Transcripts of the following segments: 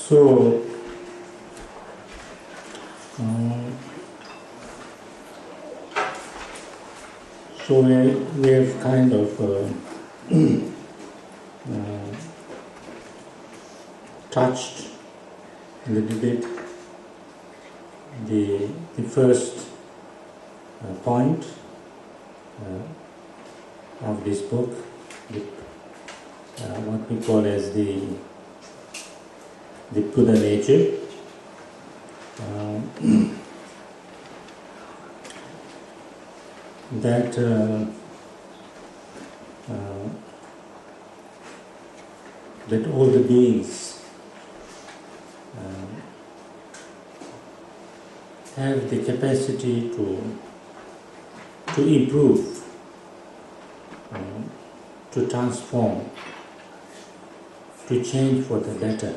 So, we have kind of touched a little bit the first point of this book, what we call as the Buddha nature. That all the beings have the capacity to improve, to transform, to change for the better,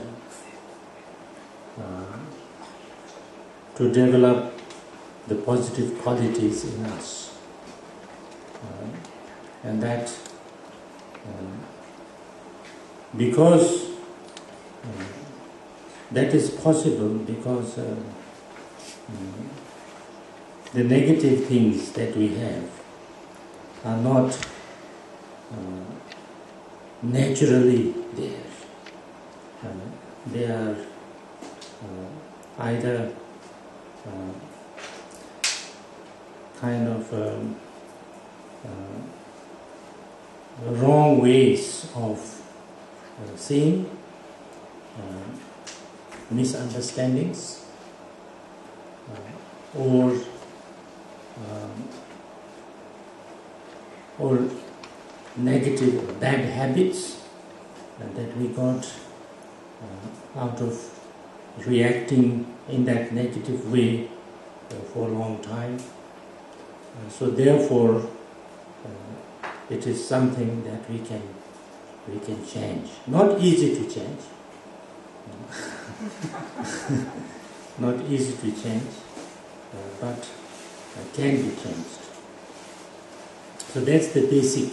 to develop the positive qualities in us. And that because that is possible because the negative things that we have are not naturally there. They are either kind of wrong ways of seeing, misunderstandings, or negative or bad habits that we got out of reacting in that negative way for a long time. So therefore, it is something that we can change. Not easy to change. Not easy to change, but can be changed. So that's the basic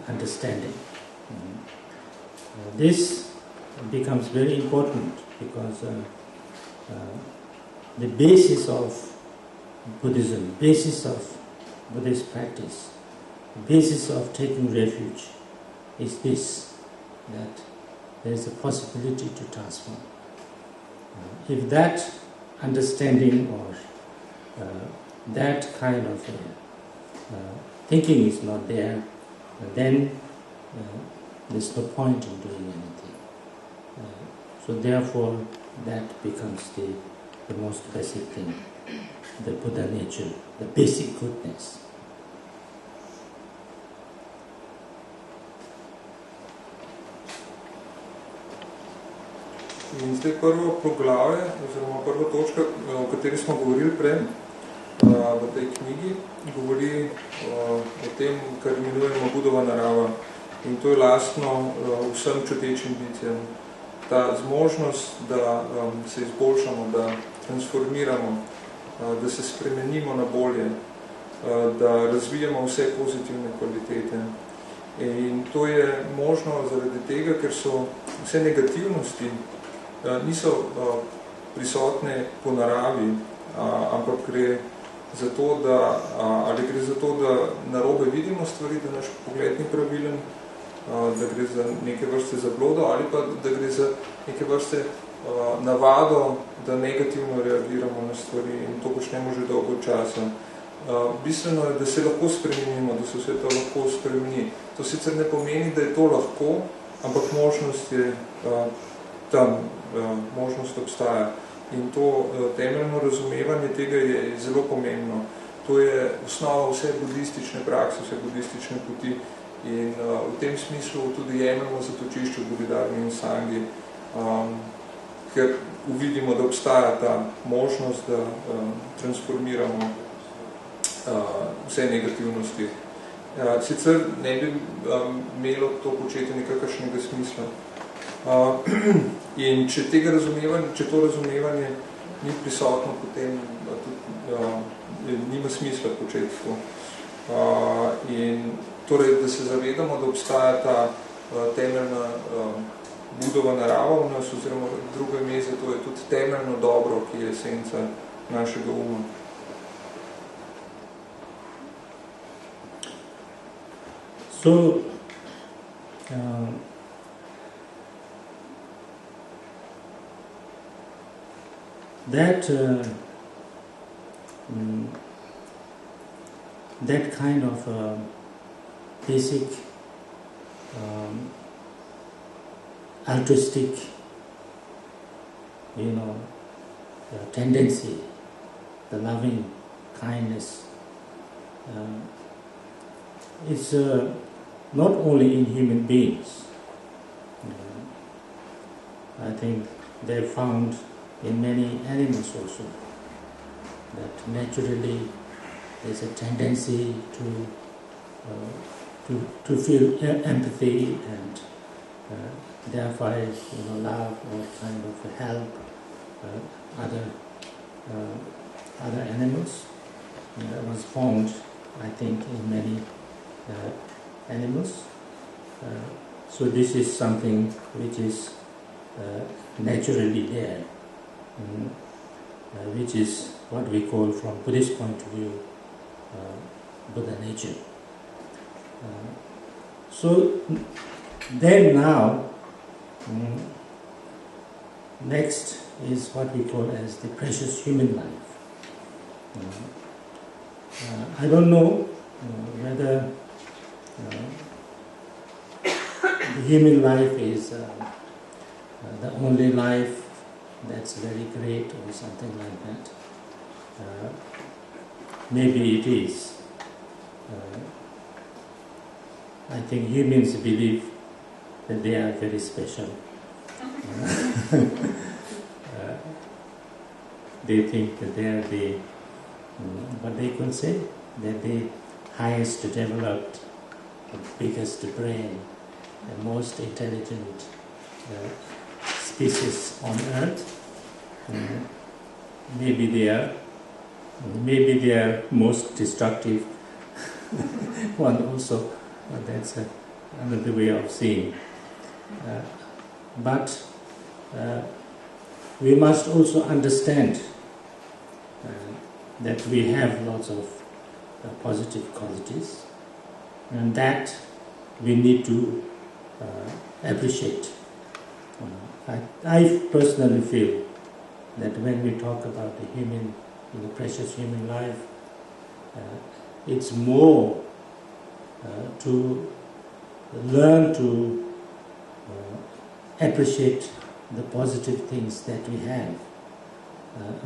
understanding. This becomes very important because the basis of Buddhism, basis of Buddhist practice, basis of taking refuge is this, that there is a possibility to transform. If that understanding or that kind of thinking is not there, then there's no point in doing anything. So therefore, that becomes the most basic thing, the Buddha nature, the basic goodness. In zdaj prvo poglavje, oziroma prva točka, o kateri smo govorili prej v tej knjigi, govori o tem, kar imenujemo Budova narava. In to je lastno vsem čutečim bitjem. Ta zmožnost, da se izboljšamo, da transformiramo, da se spremenimo na bolje, da razvijamo vse pozitivne kvalitete. In to je možno zaradi tega, ker so vse negativnosti niso prisotne po naravi, ampak gre za to, da narobe vidimo stvari, da naš pogled ni pravilen, da gre za neke vrste zablodo ali pa da gre za neke vrste navado, da negativno reagiramo na stvari in to počnemo že dolgo časa. Bistveno je, da se lahko spremenimo, da se vse to lahko spremeni. To sicer ne pomeni, da je to lahko, ampak možnost je tam, možnost obstaja. In to temeljno razumevanje tega je zelo pomembno. To je osnova vse budistične prakse, vse budistične poti. In v tem smislu tudi jemljamo zatočišče v Bodhidharmi in Sangi, ker uvidimo, da obstaja ta možnost, da transformiramo vse negativnosti. Sicer ne bi imelo to početi nekakršnega smisla. In če to razumevanje ni prisotno, potem nima smisla početi to. In torej, da se zavedamo, da obstaja ta temeljna Budova narava v nas, oziroma drugo ime za to je tudi temeljno dobro, ki je esenca našega uma. So, that kind of basic altruistic, tendency, the loving kindness, is not only in human beings. I think they're found in many animals also, that naturally there's a tendency to feel empathy and therefore love or kind of help other animals. That was found, I think, in many animals. So this is something which is naturally there, which is what we call, from Buddhist point of view, Buddha nature. So then now, next is what we call as the precious human life. I don't know whether the human life is the only life that's very great or something like that. Maybe it is. I think humans believe that they are very special. They think that they are the, what they could say, that the highest developed, the biggest brain, the most intelligent species on earth. Maybe they are most destructive one also. That's another way of seeing. But we must also understand that we have lots of positive qualities, and that we need to appreciate. I personally feel that when we talk about the human, precious human life, it's more to learn to appreciate the positive things that we have,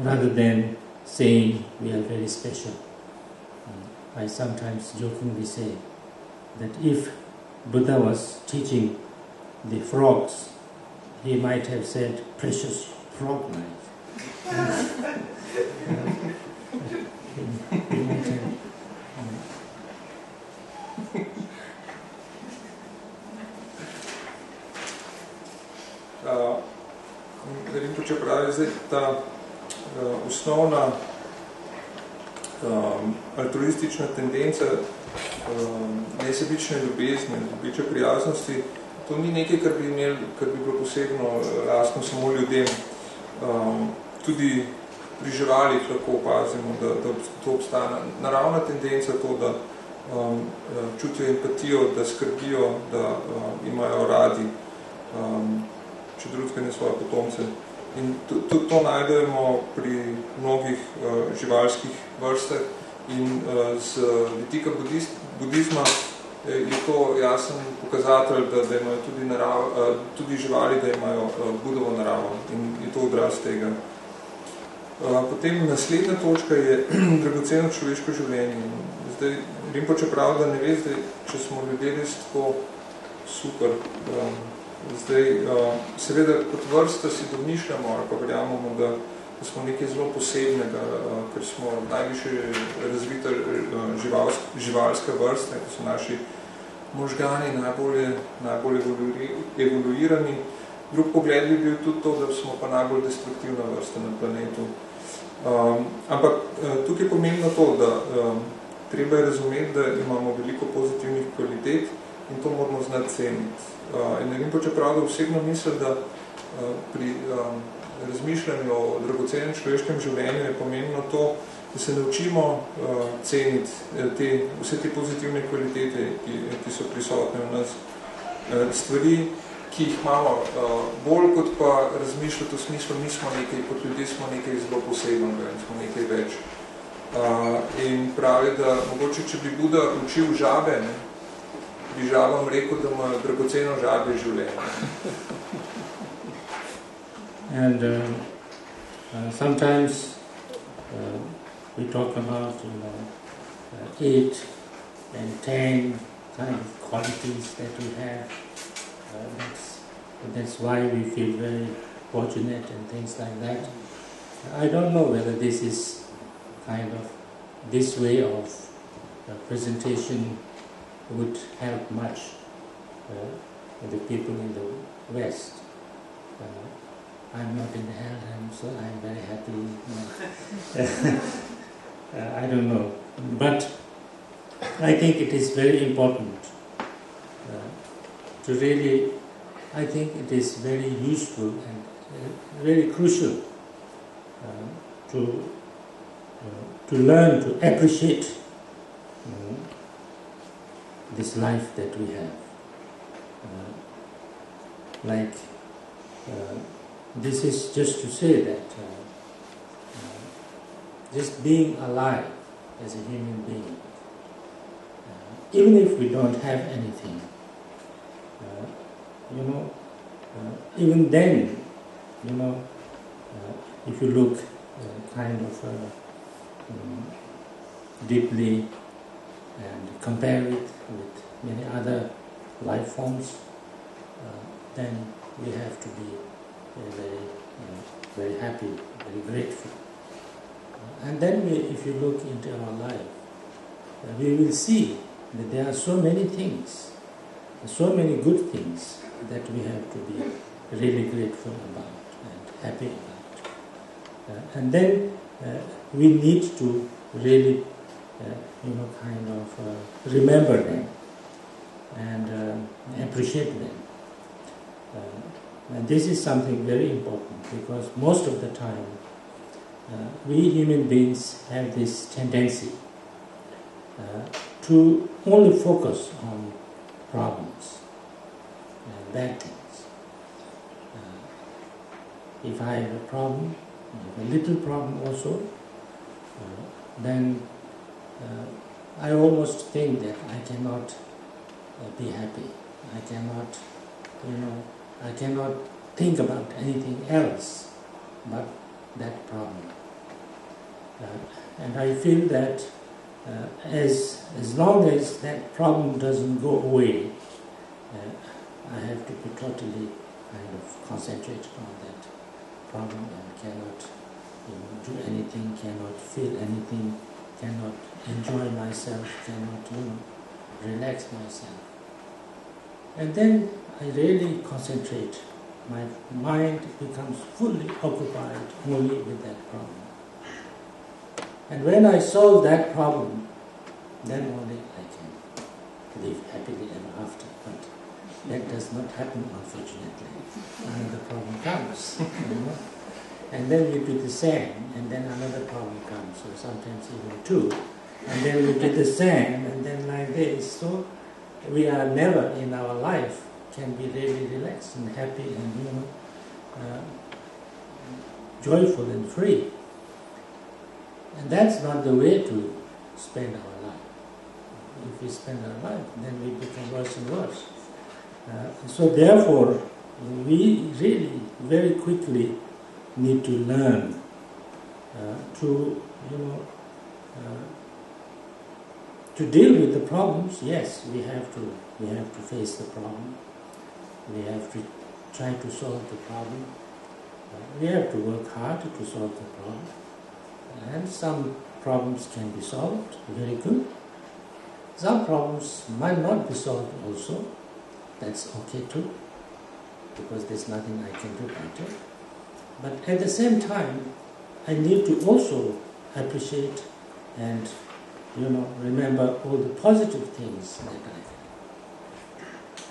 rather than saying we are very special. I sometimes jokingly say that if Buddha was teaching the frogs, he might have said, precious frog life. He might have, Rinpoče pravi, zdaj ta osnovna altruistična tendenca nesebične ljubezni, ljubeče prijaznosti, to ni nekaj, kar bi bilo posebno lastno samo ljudem. Tudi pri živalih lahko opazimo, da to obstane. Naravna tendenca to, da čutijo empatijo, da skrbijo, da imajo radi, če drugega ne svoje potomce. In tudi to najdemo pri mnogih živalskih vrstah in z vidika budizma je to jasen pokazatelj, da imajo tudi živali, da imajo Budovo naravo in je to odraz tega. Potem naslednja točka je dragoceno človeško življenje. Zdaj, Rinpoče pravi, da ne ve, zdaj, če smo ljudje res tako super. Zdaj, seveda kot vrsta si domišljamo, ali pa verjamemo, da smo nekaj zelo posebnega, ker smo najviše razvita živalska vrsta, ko so naši možgani najbolj evoluirani. Drug pogled bi bil tudi to, da smo pa najbolj destruktivna vrsta na planetu. Ampak tukaj je pomembno to, da treba je razumeti, da imamo veliko pozitivnih kvalitet in to moramo znati ceniti. In ne vem pa čeprav, da osebno mislim, da pri razmišljanju o dragocenem človeškem življenju je pomembno to, da se naučimo ceniti vse te pozitivne kvalitete, ki so prisotne v nas. Stvari, ki jih imamo, bolj kot pa razmišljati v smislu, mi smo nekaj, kot ljudje smo nekaj zelo posebnega in smo nekaj več. In pravi, da mogoče, če bi Buda učil žabe, ne, bi žabam rekel, da ima dragoceno žabe življenje. And sometimes we talk about 8 and 10 kind of qualities that we have. That's why we feel very fortunate and things like that. I don't know whether this is kind of, this way of presentation would help much the people in the West. I'm not in the Helheim, so I'm very happy. I don't know. But I think it is very important to really, I think it is very useful and very crucial to learn to appreciate this life that we have. This is just to say that just being alive as a human being, even if we don't have anything, even then, if you look kind of deeply and compare it with many other life forms, then we have to be very happy, very grateful. And then if you look into our life, we will see that there are so many things, so many good things that we have to be really grateful about and happy about. And then we need to really, remember them and appreciate them. And this is something very important, because most of the time we human beings have this tendency to only focus on problems and bad things. If I have a problem, a little problem also, then I almost think that I cannot be happy. I cannot, I cannot think about anything else but that problem. And I feel that as long as that problem doesn't go away, I have to be totally kind of concentrate on that problem and cannot do anything, cannot feel anything, cannot enjoy myself, cannot relax myself. And then I really concentrate. My mind becomes fully occupied only with that problem. And when I solve that problem, then only I can live happily ever after. But that does not happen, unfortunately. Another problem comes. And then we do the same, and then another problem comes, or sometimes even two. And then we do the same, and then like this. So we are never in our life can be really relaxed and happy and joyful and free. And that's not the way to spend our life. If we spend our life, then we become worse and worse. So therefore, we really very quickly need to learn to deal with the problems. Yes, we have to face the problem. We have to try to solve the problem. We have to work hard to solve the problem. And some problems can be solved, very good. Some problems might not be solved also. That's okay too, because there's nothing I can do about it. But at the same time, I need to also appreciate and remember all the positive things that I have.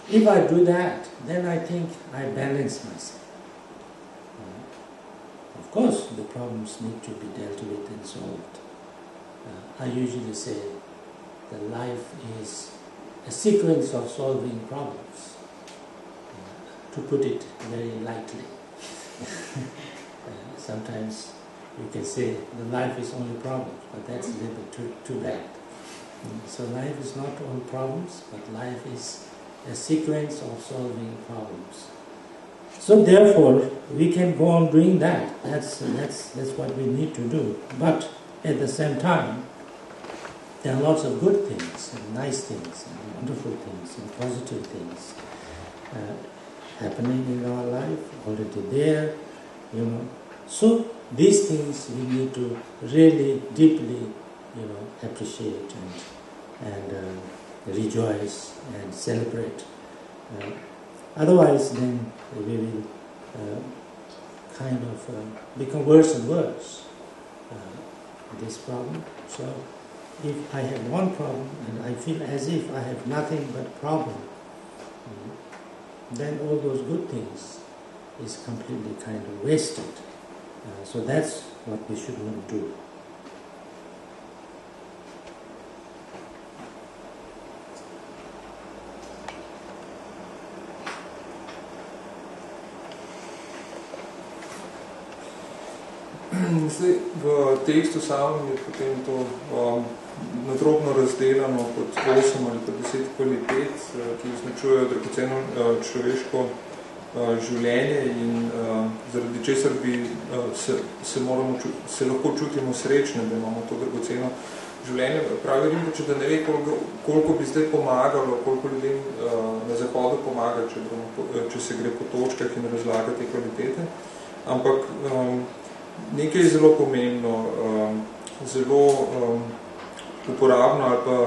if I do that, then I think I balance myself. Of course, the problems need to be dealt with and solved. I usually say that life is a sequence of solving problems, to put it very lightly. Sometimes you can say the life is only problems, but that's a little bit too bad. So life is not all problems, but life is a sequence of solving problems. So therefore, we can go on doing that. That's what we need to do. But at the same time, there are lots of good things, and nice things, and wonderful things, and positive things happening in our life, already there, So these things we need to really deeply, appreciate and rejoice and celebrate. Otherwise, then we will kind of become worse and worse, this problem. So if I have one problem and I feel as if I have nothing but problem, then all those good things is completely kind of wasted. So that's what we should not do. Zdaj, v tekstu samem je potem to nadrobno razdeljeno kot 8 ali pa 10 kvalitet, ki označujejo dragoceno človeško življenje in zaradi česar bi se lahko čutimo srečne, da imamo to dragoceno življenje. Pravi Rinpoče, da ne ve, koliko bi zdaj pomagalo, koliko ljudem na zahodu pomaga, če se gre po točkah in razlaga te kvalitete. Ampak nekaj je zelo pomembno, zelo uporabno ali pa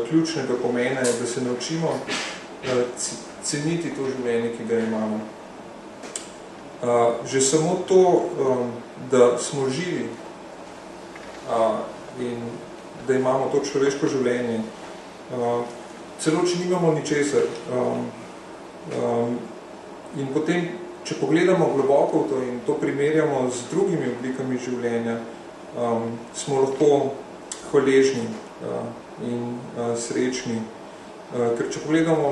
ključnega pomena je, da se naučimo ceniti to življenje, ki ga imamo. Že samo to, da smo živi in da imamo to človeško življenje, celo če nimamo ničesar. In potem, če pogledamo globoko v to in to primerjamo z drugimi oblikami življenja, smo lahko hvaležni in srečni. Ker če pogledamo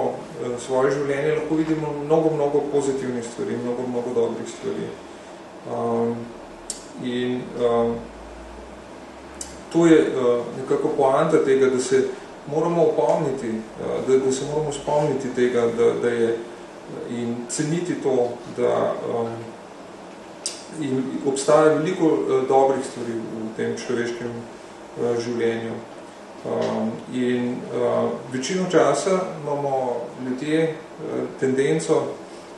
svoje življenje, lahko vidimo mnogo pozitivnih stvari, mnogo dobrih stvari. In to je nekako poanta tega, da se moramo opomniti, da se moramo spomniti tega, da je in ceniti to, da obstaja veliko dobrih stvari v tem človeškem življenju. In večino časa imamo ljudje tendenco,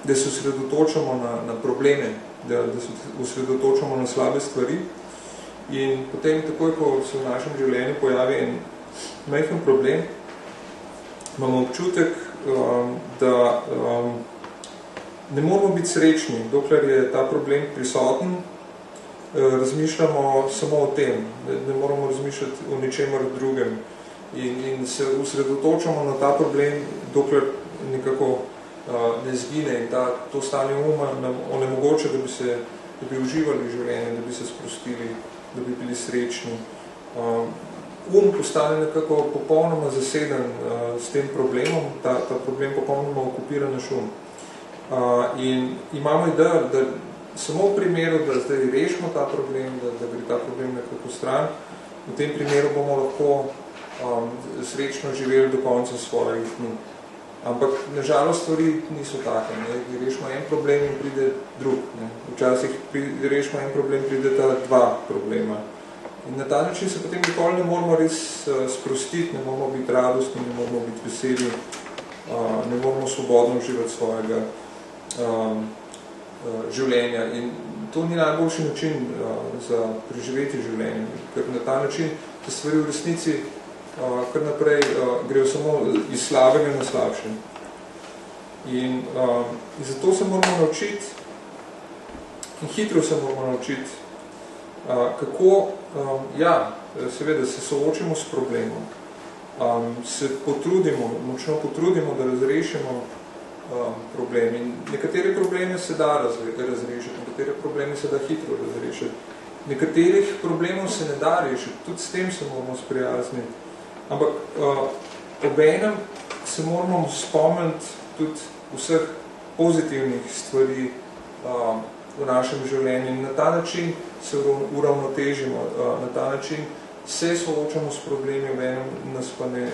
da se osredotočamo na probleme, da se osredotočamo na slabe stvari in potem takoj, ko se v našem življenju pojavi en majhen problem, imamo občutek, da ne moramo biti srečni, dokler je ta problem prisoten, razmišljamo samo o tem, ne moramo razmišljati o ničemer drugem in se osredotočamo na ta problem, dokler nekako ne zgine in to stanje uma nam onemogoče, da bi uživali življenje, da bi se sprostili, da bi bili srečni. Postane nekako popolnoma zaseden s tem problemom, ta problem popolnoma okupira naš in imamo idejo, da samo v primeru, da zdaj rešimo ta problem, da gre ta problem nekako stran, v tem primeru bomo lahko srečno živeli do konca svojih dni. Ampak nažalost stvari niso take. Rešimo en problem in pride drug. Včasih rešimo en problem, pride ta dva problema. In na ta način se potem nikoli ne moramo res sprostiti, ne moramo biti radostni, ne moramo biti veseli, ne moramo svobodno uživati svojega življenja. In to ni najboljši način za preživeti življenje, ker na ta način te stvari v resnici kar naprej grejo samo iz slabega na slabše. In zato se moramo naučiti, in hitro se moramo naučiti, kako, seveda se soočimo s problemom, se potrudimo, močno potrudimo, da razrešimo problem. In nekatere probleme se da razrešiti, nekatere probleme se da hitro razrešiti. Nekaterih problemov se ne da rešiti, tudi s tem se moramo sprijazniti. Ampak obenem se moramo spomniti tudi vseh pozitivnih stvari v našem življenju. In na ta način se uravnotežimo, na ta način se soočamo s problemi, obenem nas pa ne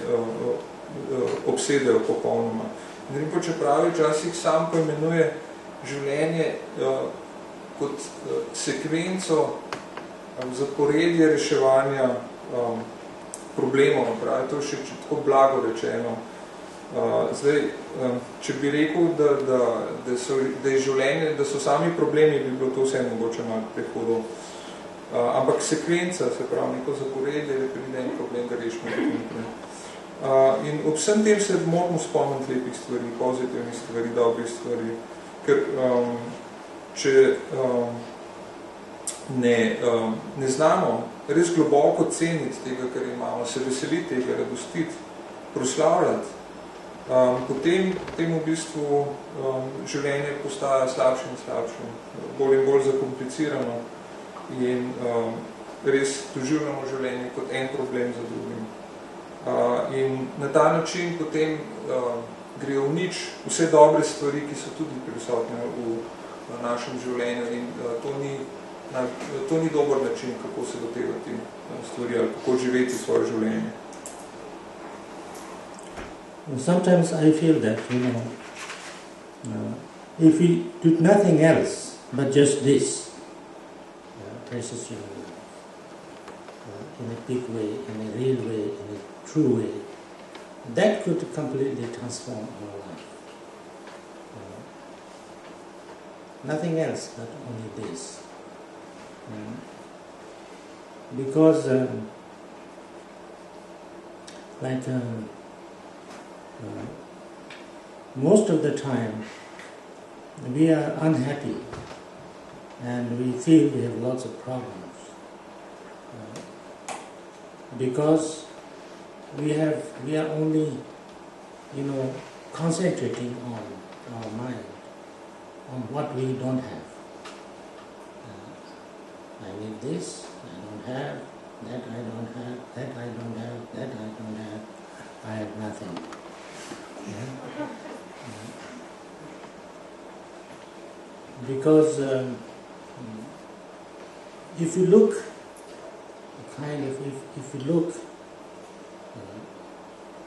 obsedajo popolnoma. In čeprav včasih sam poimenuje življenje kot sekvenco zaporedje reševanja problemov, pravi, to je še tako blago rečeno. Zdaj, če bi rekel, da je življenje, da so sami problemi, bi bilo to vse mogoče malo prehodov. Ampak sekvenca, se pravi, neko zaporedje, da pride en problem, da rešimo nekaj. In ob vsem tem se moramo spomniti lepih stvari, pozitivnih stvari, dobrih stvari, ker če ne znamo res globoko ceniti tega, kar imamo, se veseliti tega, radostiti, proslavljati, potem v bistvu življenje postaja slabše in slabše, bolj in bolj zakomplicirano in res doživljamo življenje kot en problem za drugim. In na ta način potem gre v nič vse dobre stvari, ki so tudi prisotne v našem življenju in to ni dober način, kako se lotevati stvari ali kako živeti svoje življenje. Sometimes I feel that, if we did nothing else but just this, precious human life, in a big way, in a real way, in a true way, that could completely transform our life. Nothing else but only this. Because most of the time we are unhappy and we feel we have lots of problems because we are only concentrating on our mind, on what we don't have. I need this, I don't have, that I don't have, that I don't have, that I don't have, I have nothing. Because if you look, if you look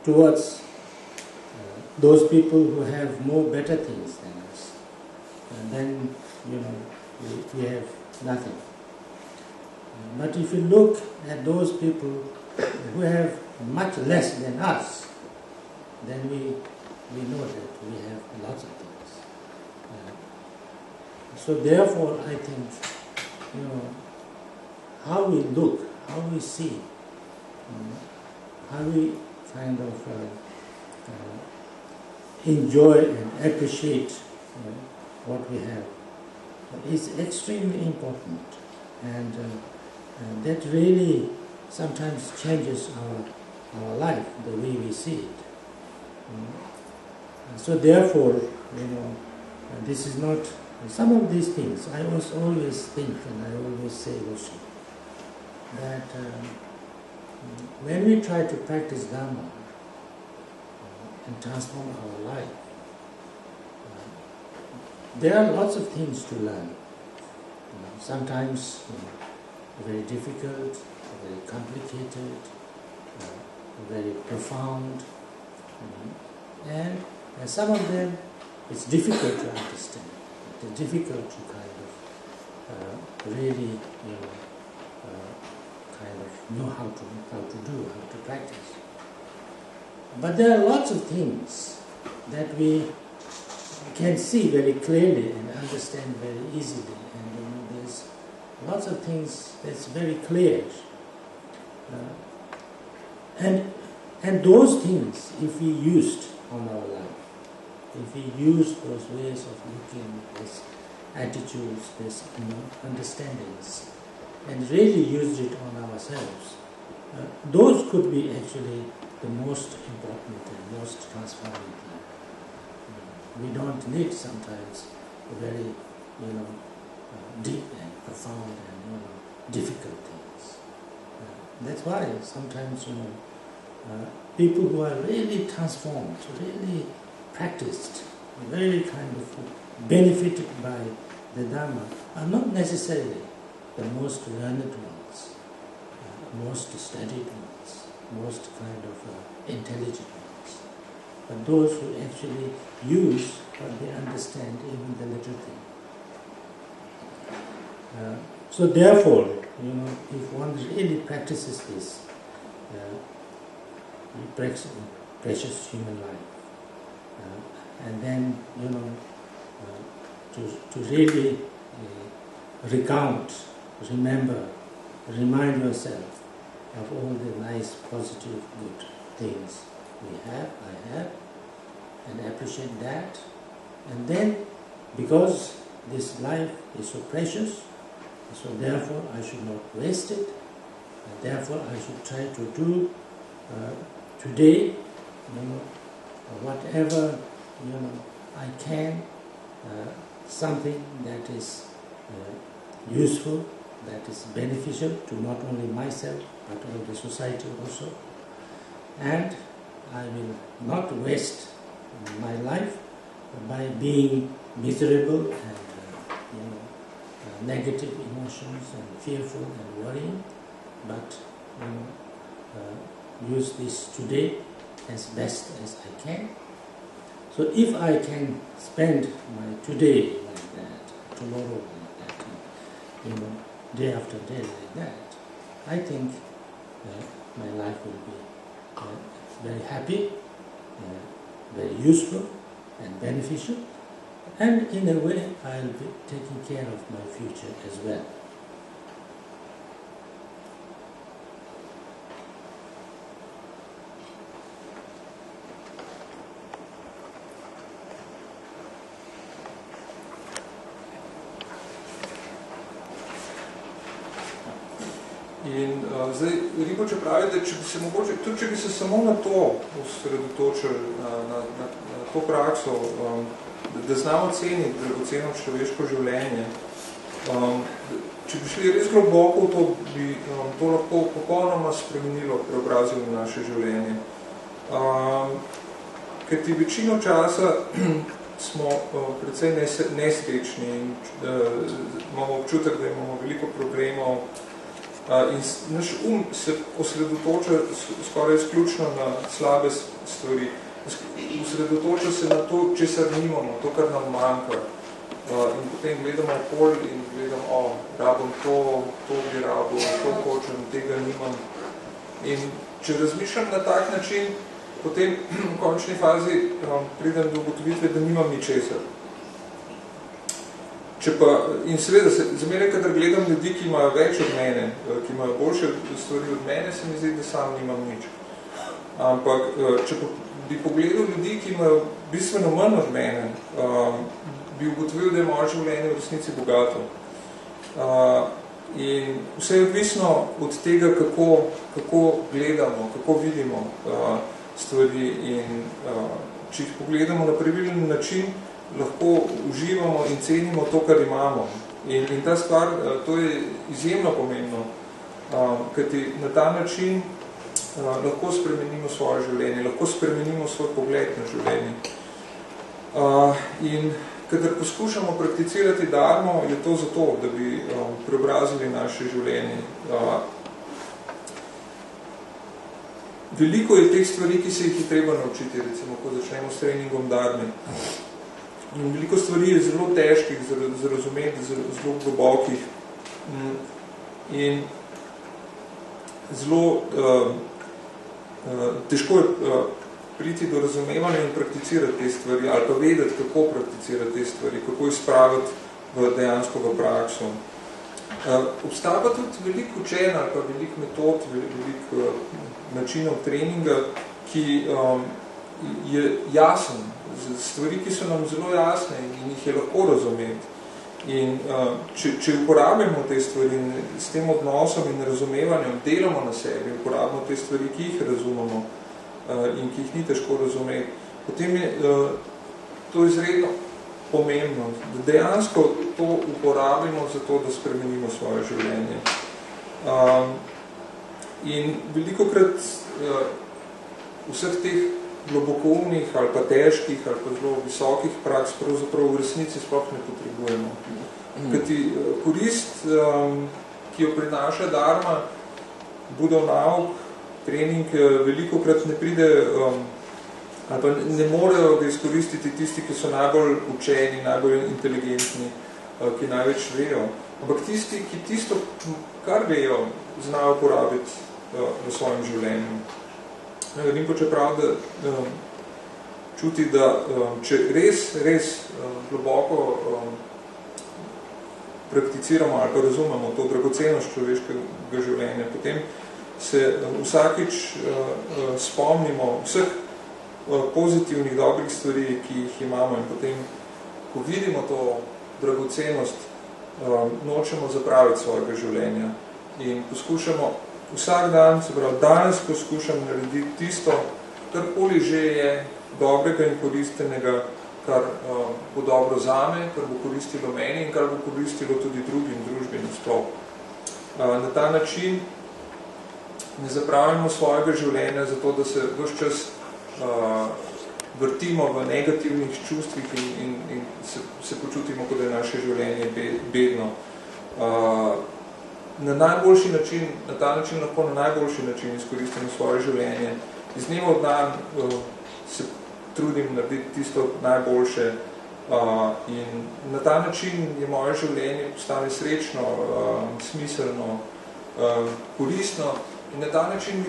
towards those people who have more better things than us, then we have nothing. But if you look at those people who have much less than us, then we know that we have lots of things. So therefore, I think, how we look, how we see, how we kind of enjoy and appreciate what we have is extremely important, and that really sometimes changes our life, the way we see it. So therefore, this is not, some of these things, I always think and I always say also, that when we try to practice Dhamma and transform our life, there are lots of things to learn. Sometimes very difficult, very complicated, very profound, and some of them it's difficult to understand. It's difficult to kind of really kind of know how to practice. But there are lots of things that we can see very clearly and understand very easily, and there's lots of things that's very clear. And those things, if we used on our life, if we use those ways of looking, these attitudes, these understandings, and really used it on ourselves, those could be actually the most important and most transforming thing. We don't need sometimes very, deep and profound and difficult things. That's why sometimes people who are really transformed, really practiced, very kind of benefited by the Dhamma are not necessarily the most learned ones, most studied ones, most kind of intelligent ones, but those who actually use what they understand, even the little thing. So therefore, if one really practices this precious human life, and then to really recount, remember, remind yourself of all the nice, positive, good things we have, I have, and appreciate that. And then, because this life is so precious, so therefore I should not waste it, and therefore I should try to do today, whatever I can, something that is useful, that is beneficial to not only myself but all the society also. And I will not waste my life by being miserable and negative emotions and fearful and worrying, but use this today as best as I can. So if I can spend my today like that, tomorrow like that, day after day like that, I think my life will be very happy, very useful and beneficial, and in a way I'll be taking care of my future as well. In zdaj, Rinpoče pravi, da če bi se mogoče, tudi če bi se samo na to osredotočili, na to prakso, da znamo ceniti dragoceno človeško življenje, če bi šli res globoko v to, bi to lahko popolnoma spremenilo, preobrazilo naše življenje. Ker ti večino časa smo precej nesrečni in imamo občutek, da imamo veliko problemov, in naš se osredotoča skoraj izključno na slabe stvari. Osredotoča se na to, česar nimamo, to, kar nam manjka. In potem gledamo okoli in gledamo, rabim to bi rabil, to hočem, tega nimam. In če razmišljam na tak način, potem v končni fazi pridem do ugotovitve, da nimam ničesar. In seveda, zmeraj, kadar gledam ljudi, ki imajo več od mene, ki imajo boljše stvari od mene, se mi zdi, da sam nimam nič. Ampak, če bi pogledal ljudi, ki imajo bistveno manj od mene, bi ugotovil, da je moje življenje v resnici bogato. In vse je odvisno od tega, kako gledamo, kako vidimo stvari. In če jih pogledamo na pravilen način, lahko uživamo in cenimo to, kar imamo. In ta stvar, to je izjemno pomembno, kajti na ta način lahko spremenimo svoje življenje, lahko spremenimo svoj pogled na življenje. In kadar poskušamo prakticirati dharmo, je to zato, da bi preobrazili naše življenje. Veliko je teh stvari, ki se jih je treba naučiti, recimo, ko začnemo s treningom dharme. In veliko stvari je zelo težkih za razumeti, zelo globokih in zelo težko je priti do razumevanja in prakticirati te stvari, ali pa vedeti, kako prakticirati te stvari, kako jih spraviti v dejansko v prakso. Obstaja pa tudi veliko učenja, ali pa veliko metod, veliko načinov treninga, ki je jasen, stvari, ki so nam zelo jasne in jih je lahko razumeti. In če uporabimo te stvari s tem odnosom in razumevanjem, delamo na sebi, uporabimo te stvari, ki jih razumemo in ki jih ni težko razumeti, potem je to izredno pomembno, da dejansko to uporabimo za to, da spremenimo svoje življenje. In velikokrat vseh teh globokoumnih ali pa težkih ali pa zelo visokih praks pravzaprav v resnici sploh ne potrebujemo. Kajti korist, ki jo prinaša dharma, Budov nauk, trening, velikokrat ne pride ali pa ne morejo ga izkoristiti tisti, ki so najbolj učeni, najbolj inteligentni, ki največ vejo. Ampak tisti, ki tisto, kar vejo, znajo uporabiti v svojem življenju. Vidim pa čeprav, da čuti, da če res globoko prakticiramo ali pa razumemo to dragocenost človeškega življenja, potem se vsakič spomnimo vseh pozitivnih, dobrih stvari, ki jih imamo in potem, ko vidimo to dragocenost, nočemo zapraviti svojega življenja in poskušamo vsak dan, se pravi, danes poskušam narediti tisto, karkoli že je dobrega in koristenega, kar bo dobro zame, kar bo koristilo meni in kar bo koristilo tudi drugim družbi nasploh. Na ta način ne zapravimo svojega življenja zato, da se ves čas vrtimo v negativnih čustvih in se počutimo, kot da je naše življenje bedno. Na najboljši način, na ta način lahko na najboljši način izkoristimo svoje življenje. Iz dneva v dan se trudim narediti tisto najboljše in na ta način je moje življenje postane srečno, smiselno, koristno in na ta način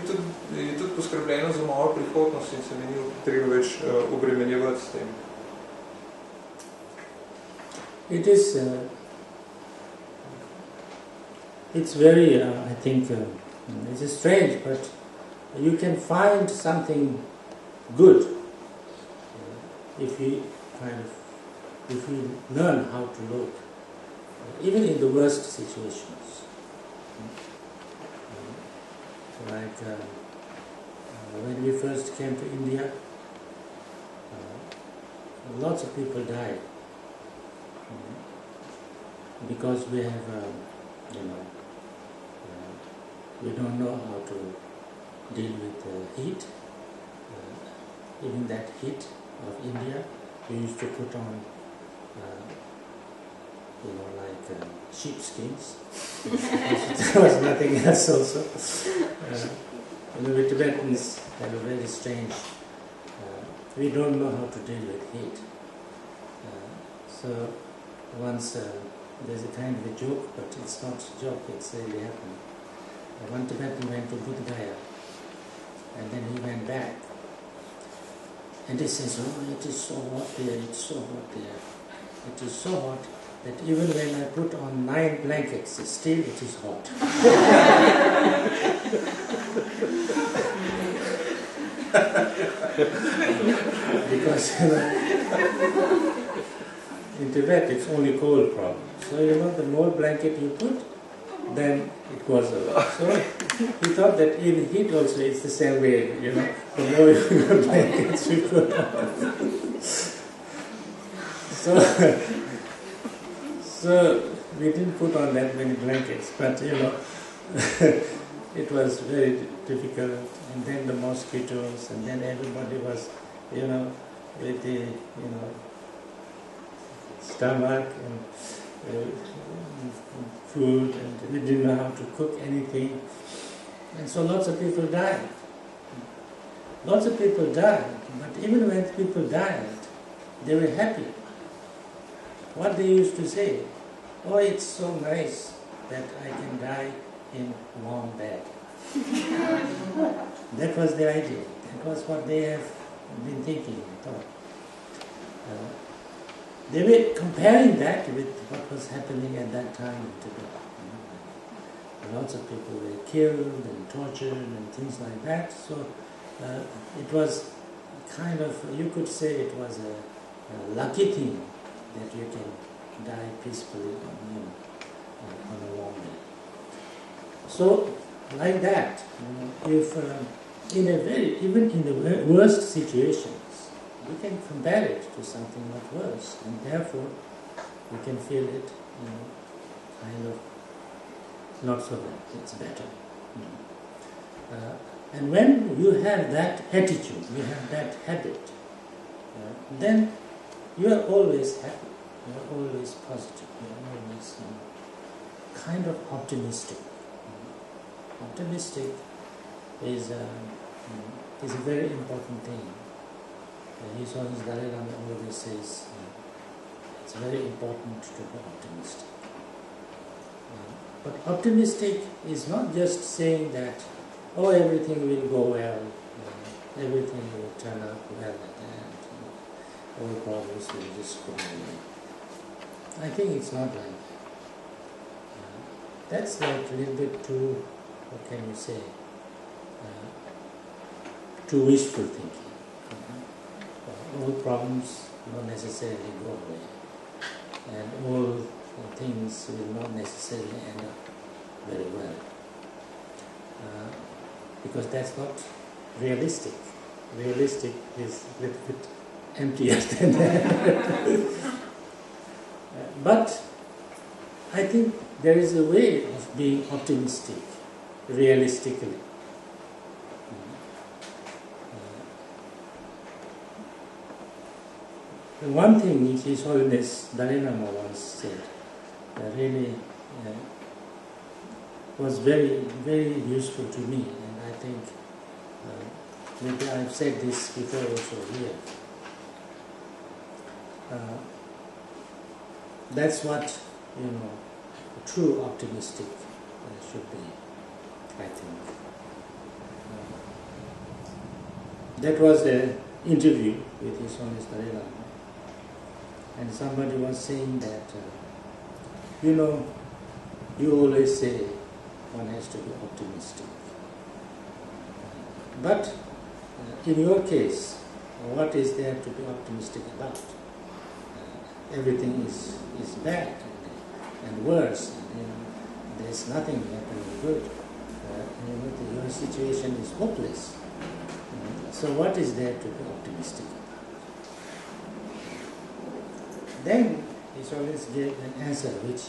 je tudi poskrbljeno za mojo prihodnost in se mi ni treba več obremenjevati s tem. It's very, I think, it's strange, but you can find something good if you learn how to look, even in the worst situations. Like when we first came to India, lots of people died because we have, we don't know how to deal with heat. Even that heat of India, we used to put on, like sheepskins. There was nothing else also. The Tibetans have a very strange, we don't know how to deal with heat. So once, there's a kind of a joke, but it's not a joke, it's really happened. One Tibetan went to Bodh Gaya, and then he went back. And he says, oh, it is so hot there, it's so hot there. It is so hot that even when I put on 9 blankets, still it is hot. Because, in Tibet it's only cold problem. So, the more blanket you put, then it goes away. So, he thought that in heat also it's the same way, the more blankets you put on. So we didn't put on that many blankets, but it was very difficult. And then the mosquitoes, and then everybody was, with the, stomach and food, and we didn't know how to cook anything. And so lots of people died. Lots of people died, but even when people died, they were happy. What they used to say, oh, it's so nice that I can die in warm bed. That was their idea. That was what they have been thinking, I thought. They were comparing that with what was happening at that time in Tibet. Lots of people were killed and tortured and things like that. So it was kind of, you could say it was a lucky thing that you can die peacefully on a warm day. So, like that, if even in the worst situations, we can compare it to something much worse, and therefore we can feel it, kind of not so bad, it's better. And when you have that attitude, you have that habit, then you are always happy, you are always positive, you are always kind of optimistic. Optimistic is a very important thing. His Holiness Dalai Lama always says it's very important to be optimistic. But optimistic is not just saying that, oh, everything will go well, everything will turn out well at the end, all problems will just go away. I think it's not like that. That's like a little bit too, what can you say, too wishful thinking. All problems don't necessarily go away, and all things will not necessarily end up very well, because that's not realistic. Realistic is a little bit emptier than that. But I think there is a way of being optimistic, realistically. The one thing which His Holiness Dalai Lama once said really was very, very useful to me, and I think maybe I've said this before also here. That's what, a true optimistic should be, I think. That was an interview with His Holiness Dalai Lama. And somebody was saying that, you always say one has to be optimistic. But in your case, what is there to be optimistic about? Everything is bad and worse, and there's nothing happening good. Your situation is hopeless. So what is there to be optimistic about? Then His Holiness gave an answer which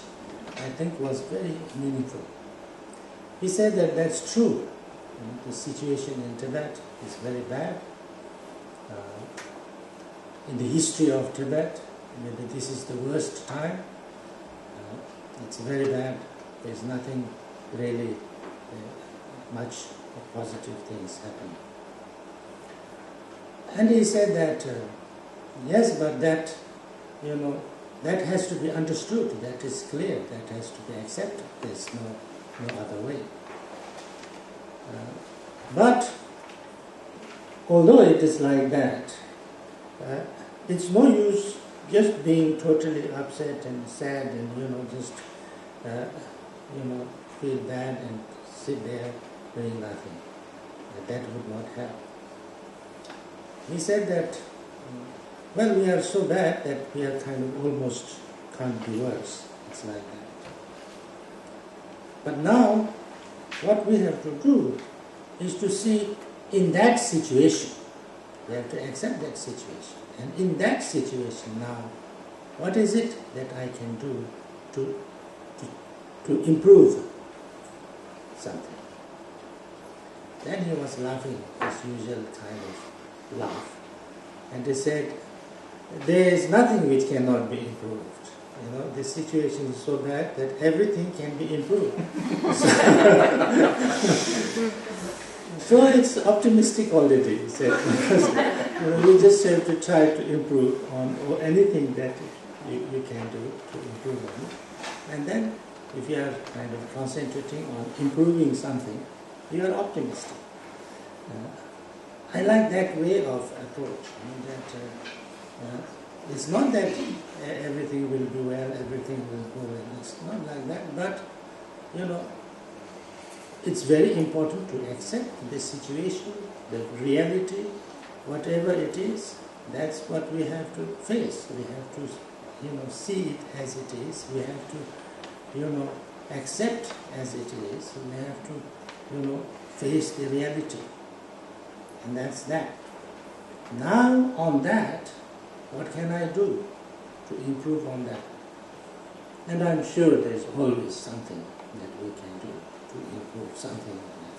I think was very meaningful. He said that that's true. The situation in Tibet is very bad. In the history of Tibet, maybe this is the worst time. It's very bad. There's nothing really much positive things happening. And he said that, yes, but that, that has to be understood, that is clear, that has to be accepted. There's no other way. But although it is like that, it's no use just being totally upset and sad and just feel bad and sit there doing nothing. That would not help. He said that, well, we are so bad that we are kind of almost can't be worse. It's like that. But now, what we have to do is to see in that situation, we have to accept that situation. And in that situation now, what is it that I can do to improve something? Then he was laughing, his usual kind of laugh. And he said, there is nothing which cannot be improved. The situation is so bad that everything can be improved. So it's optimistic already, he said, because you just have to try to improve on anything that you can do to improve on it. And then, if you are kind of concentrating on improving something, you are optimistic. I like that way of approach. It's not that everything will do well, everything will go well. It's not like that. But, it's very important to accept the situation, the reality, whatever it is. That's what we have to face. We have to, see it as it is. We have to, accept as it is. We have to, face the reality. And that's that. Now on that, what can I do to improve on that? And I'm sure there's always something that we can do to improve something like that.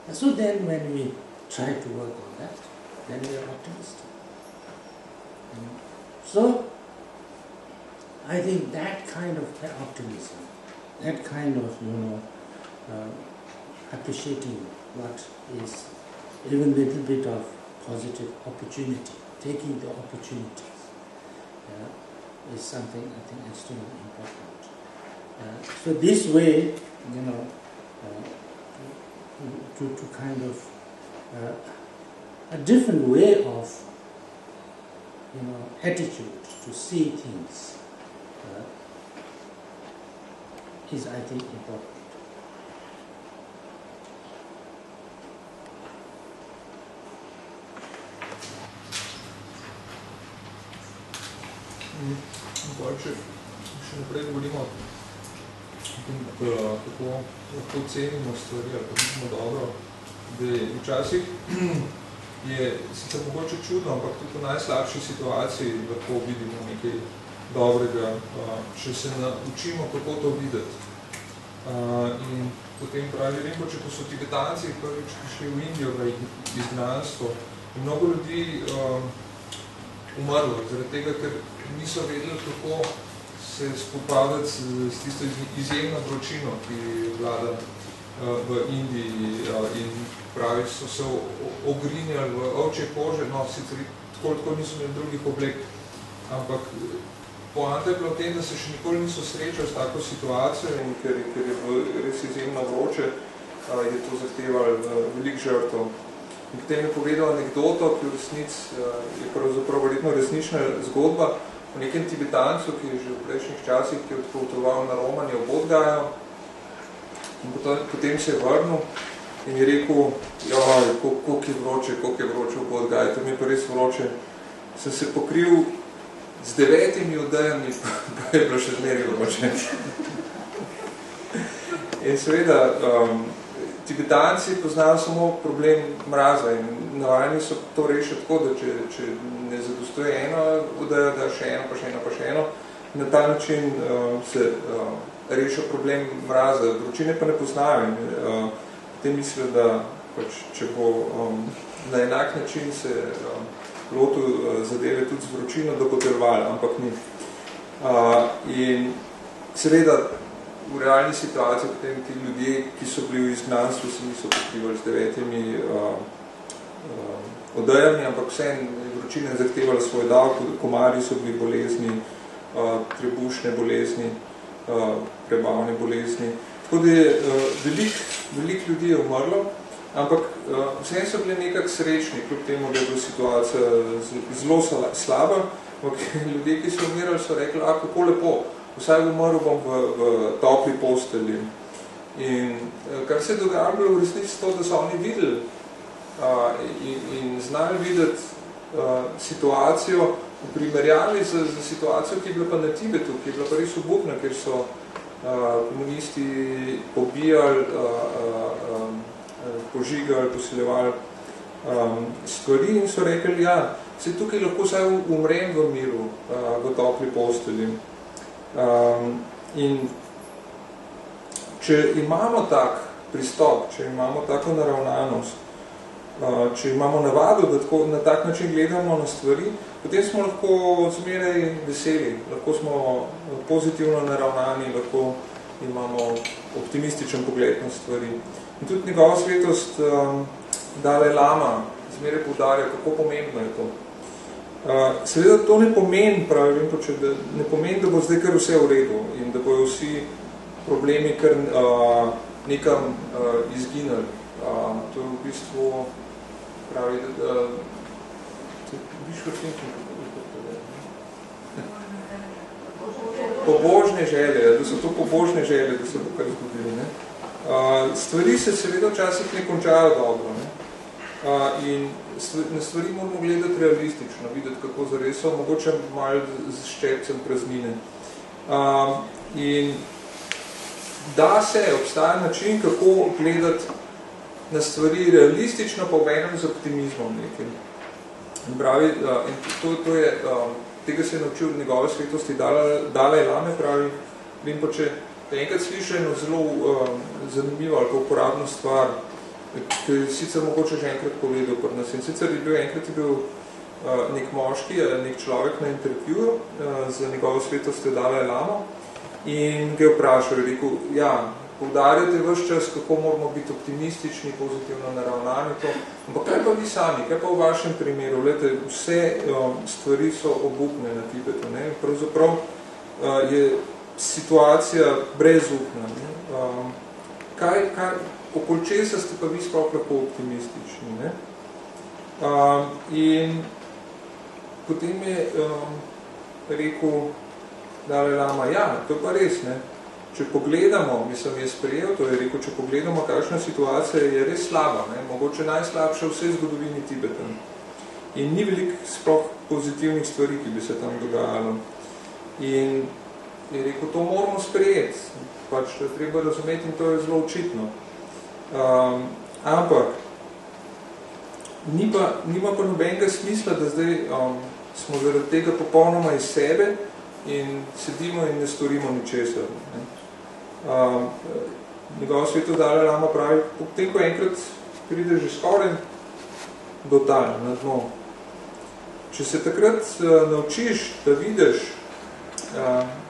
And so then when we try to work on that, then we are optimistic. So I think that kind of optimism, that kind of, appreciating what is even a little bit of positive opportunity, taking the opportunities, is something I think extremely important. So this way, to kind of a different way of, attitude to see things is, I think, important. Če naprej govorimo, kako lahko cenimo stvari, ali pa vidimo dobro, da včasih je sicer mogoče čudno, ampak tudi v najslabši situaciji lahko vidimo nekaj dobrega, če se naučimo, kako to videti. In potem pravi Rinpoče, ko so Tibetanci prvič prišli v Indijo v izgnanstvo, je mnogo ljudi umrlo, zaradi tega, ker niso vedeli, kako se spopadati s tisto izjemno vročino, ki vlada v Indiji, in pravi, so se ogrinjali v ovčje kože, no, sicer tako niso imeli drugih oblek, ampak poanta je bilo v tem, da se še nikoli niso srečali s tako situacijo, in ker je bilo res izjemno vroče, je to zahtevalo veliko žrtev. In potem je povedal anekdoto, ki v resnici je pravzaprav verjetno resnična zgodba o nekem Tibetancu, ki je že v prejšnjih časih, ki je odpotoval na romanje v Bodhgaju, in potem se je vrnil in je rekel, koliko je vroče v Bodhgaju, to mi je pa res vroče. Sem se pokril z 9 odejami, pa je bilo še zmeraj vroče. In seveda, Tibetanci poznajo samo problem mraza in navajeni so to rešiti tako, da če ne zadostuje eno odejo, da še eno. Na ta način se reša problem mraza. Vročine pa ne poznajo in potem mislijo, da če bo na enak način se lotil zadeve tudi z vročino, da bo delovalo, ampak ni. In seveda, v realni situaciji potem ti ljudje, ki so bili v izgnanstvu, se niso pokrivali z 9 odejami, ampak vseeno vročina je zahtevala svoj davek, komarji so bili bolezni, trebušne bolezni, prebavne bolezni. Tako da je veliko ljudi je umrlo, ampak vseeno so bili nekako srečni, kljub temu, da je bila situacija zelo slaba, ampak ljudje, ki so umirali, so rekli, kako lepo, vsaj umrl bom v topli postelji. In kar se je dogajalo v resnici to, da so oni videli in znali videti situacijo v primerjavi z situacijo, ki je bila pa na Tibetu, ki je bila pa res obupna, ker so komunisti pobijali, požigali, posiljevali stvari in so rekli, se tukaj lahko vsaj umrem v miru, v topli postelji. In če imamo tak pristop, če imamo tako naravnanost, če imamo navado, da tako, na tak način gledamo na stvari, potem smo lahko zmeraj veseli, lahko smo pozitivno naravnani, lahko imamo optimističen pogled na stvari. In tudi njegova svetost Dalaj Lama zmeraj poudarja, kako pomembno je to. Seveda to ne pomeni, pravi Rinpoče, da ne pomeni, da bo zdaj kar vse v redu in da bojo vsi problemi kar nekam izginali. To je v bistvu, pravi, da viš vrtinčen, pobožne želje, da so to pobožne želje, da se bo kar zgodili. Ne? Stvari se seveda včasih ne končajo dobro. Ne? In na stvari moramo gledati realistično, videti, kako zares so, mogoče malo z ščepcem praznine. In da se obstaja način, kako gledati na stvari realistično, pa obenem z optimizmom nekim. Pravi, in to je, tega se je naučil od njegove svetosti Dalaj Lame, pravi, vem pa, če enkrat sliši eno zelo zanimivo ali pa uporabno stvar, ki je sicer mogoče že enkrat povedal pri nas. In sicer enkrat je bil nek moški, nek človek na intervjuju za njegovo svetosti Dalaj Lamo in ga je vprašal, je rekel, ja, poudarjate vse čas, kako moramo biti optimistični, pozitivno naravnani, to. Ampak kaj pa vi sami, kaj pa v vašem primeru? Glede, vse stvari so obupne na Tibetu. Ne? Pravzaprav je situacija brezupna. Okoli česa ste pa vi sploh lahko optimistični? Ne? In potem je rekel Dalaj Lama, ja, to je pa res, ne? Če pogledamo, mislim, je sprejel, to je rekel, če pogledamo, kakšna situacija je res slaba, ne? Mogoče najslabša vse zgodovini Tibeta. In ni veliko sploh pozitivnih stvari, ki bi se tam dogajalo. In je rekel, to moramo sprejeti, pač to je treba razumeti in to je zelo očitno. Ampak, nima pa nobenega smisla, da zdaj smo zaradi tega popolnoma iz sebe in sedimo in ne storimo ničesar. Njegov svetu Dalaj Lama pravi, potem, ko enkrat pride že skoraj do tal, na dno. Če se takrat naučiš, da vidiš,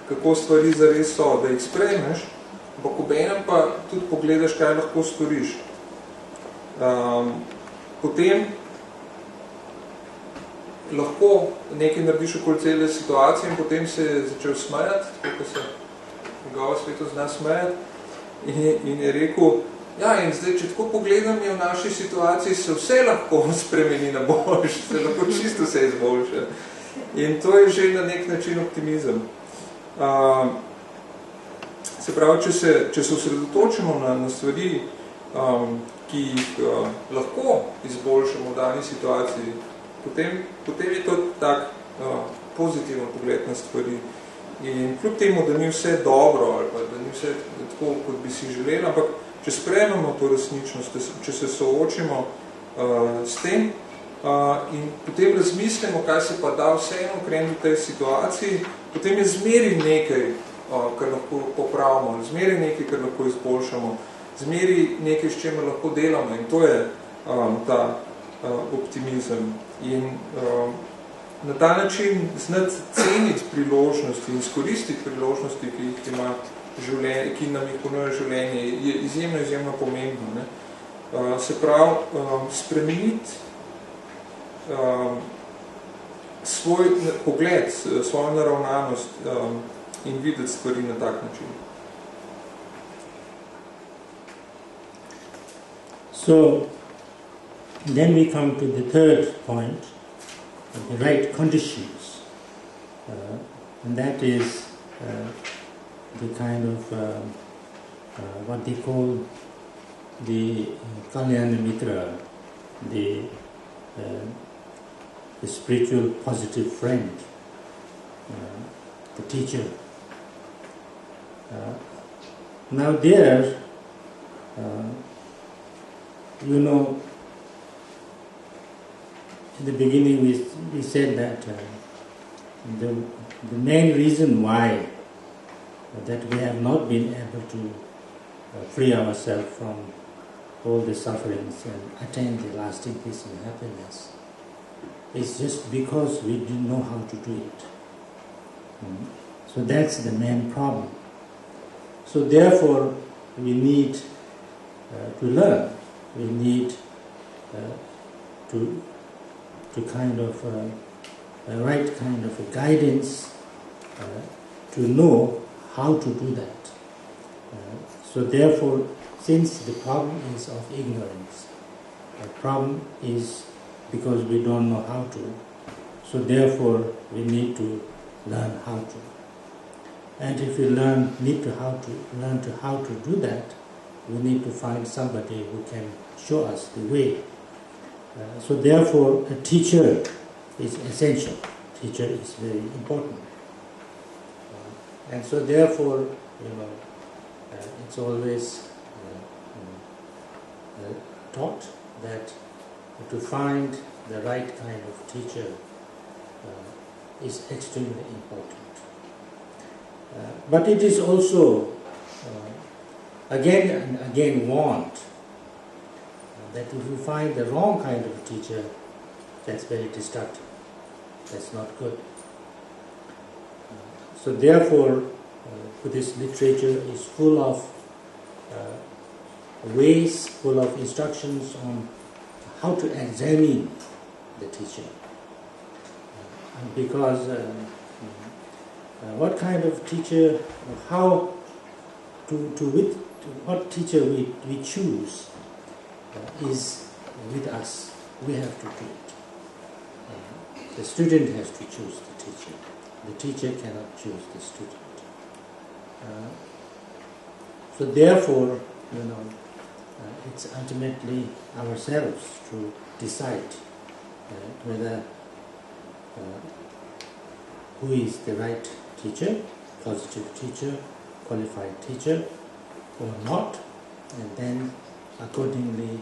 kako stvari zares so, da jih sprejmeš, ampak obenem pa tudi pogledaš, kaj lahko storiš. Potem lahko nekaj narediš okoli cele situacije in potem se je začel smejati, tako se njegova svetu zna smejati in je rekel, ja, in zdaj, če tako pogledam, je v naši situaciji se vse lahko spremeni na boljše, se lahko čisto vse izboljša. In to je že na nek način optimizem. Se pravi, če se osredotočimo na stvari, ki jih lahko izboljšamo v dani situaciji, potem je to tak pozitiven pogled na stvari. In kljub temu, da ni vse dobro ali pa da ni vse tako, kot bi si želeli, ampak če sprejmemo to resničnost, če se soočimo s tem in potem razmislimo, kaj se pa da vseeno ukreniti v tej situaciji, potem je zmeri nekaj, kar lahko popravimo, zmeri nekaj, kar lahko izboljšamo, zmeri nekaj, s čemer lahko delamo in to je ta optimizem. In na ta način znati ceniti priložnosti in izkoristiti priložnosti, ki jih ima življenje, ki nam jih ponuja življenje, je izjemno pomembno. Ne? Se pravi, spremeniti svoj pogled, svojo naravnanost in videti stvari na tak način. So, then we come to the third point, the right conditions, and that is the kind of what they call the Kalyana Mitra, the spiritual positive friend, the teacher. Now there, you know, in the beginning we said that the main reason why that we have not been able to free ourselves from all the sufferings and attain the lasting peace and happiness is just because we didn't know how to do it. So that's the main problem. So therefore we need to learn. We need to kind of a right kind of a guidance to know how to do that. So therefore, since the problem is of ignorance, the problem is because we don't know how to, so therefore we need to learn how to. And if we need to learn how to do that, we need to find somebody who can show us the way. So therefore, a teacher is essential. Teacher is very important. And so therefore, it's always taught that to find the right kind of teacher is extremely important. But it is also again and again warned that if you find the wrong kind of teacher, that's very destructive. That's not good. So therefore, Buddhist literature is full of ways, full of instructions on how to examine the teacher. Because what kind of teacher, how what teacher we choose is with us. We have to do it. The student has to choose the teacher. The teacher cannot choose the student. So therefore, it's ultimately ourselves to decide whether who is the right teacher, positive teacher, qualified teacher, or not, and then accordingly,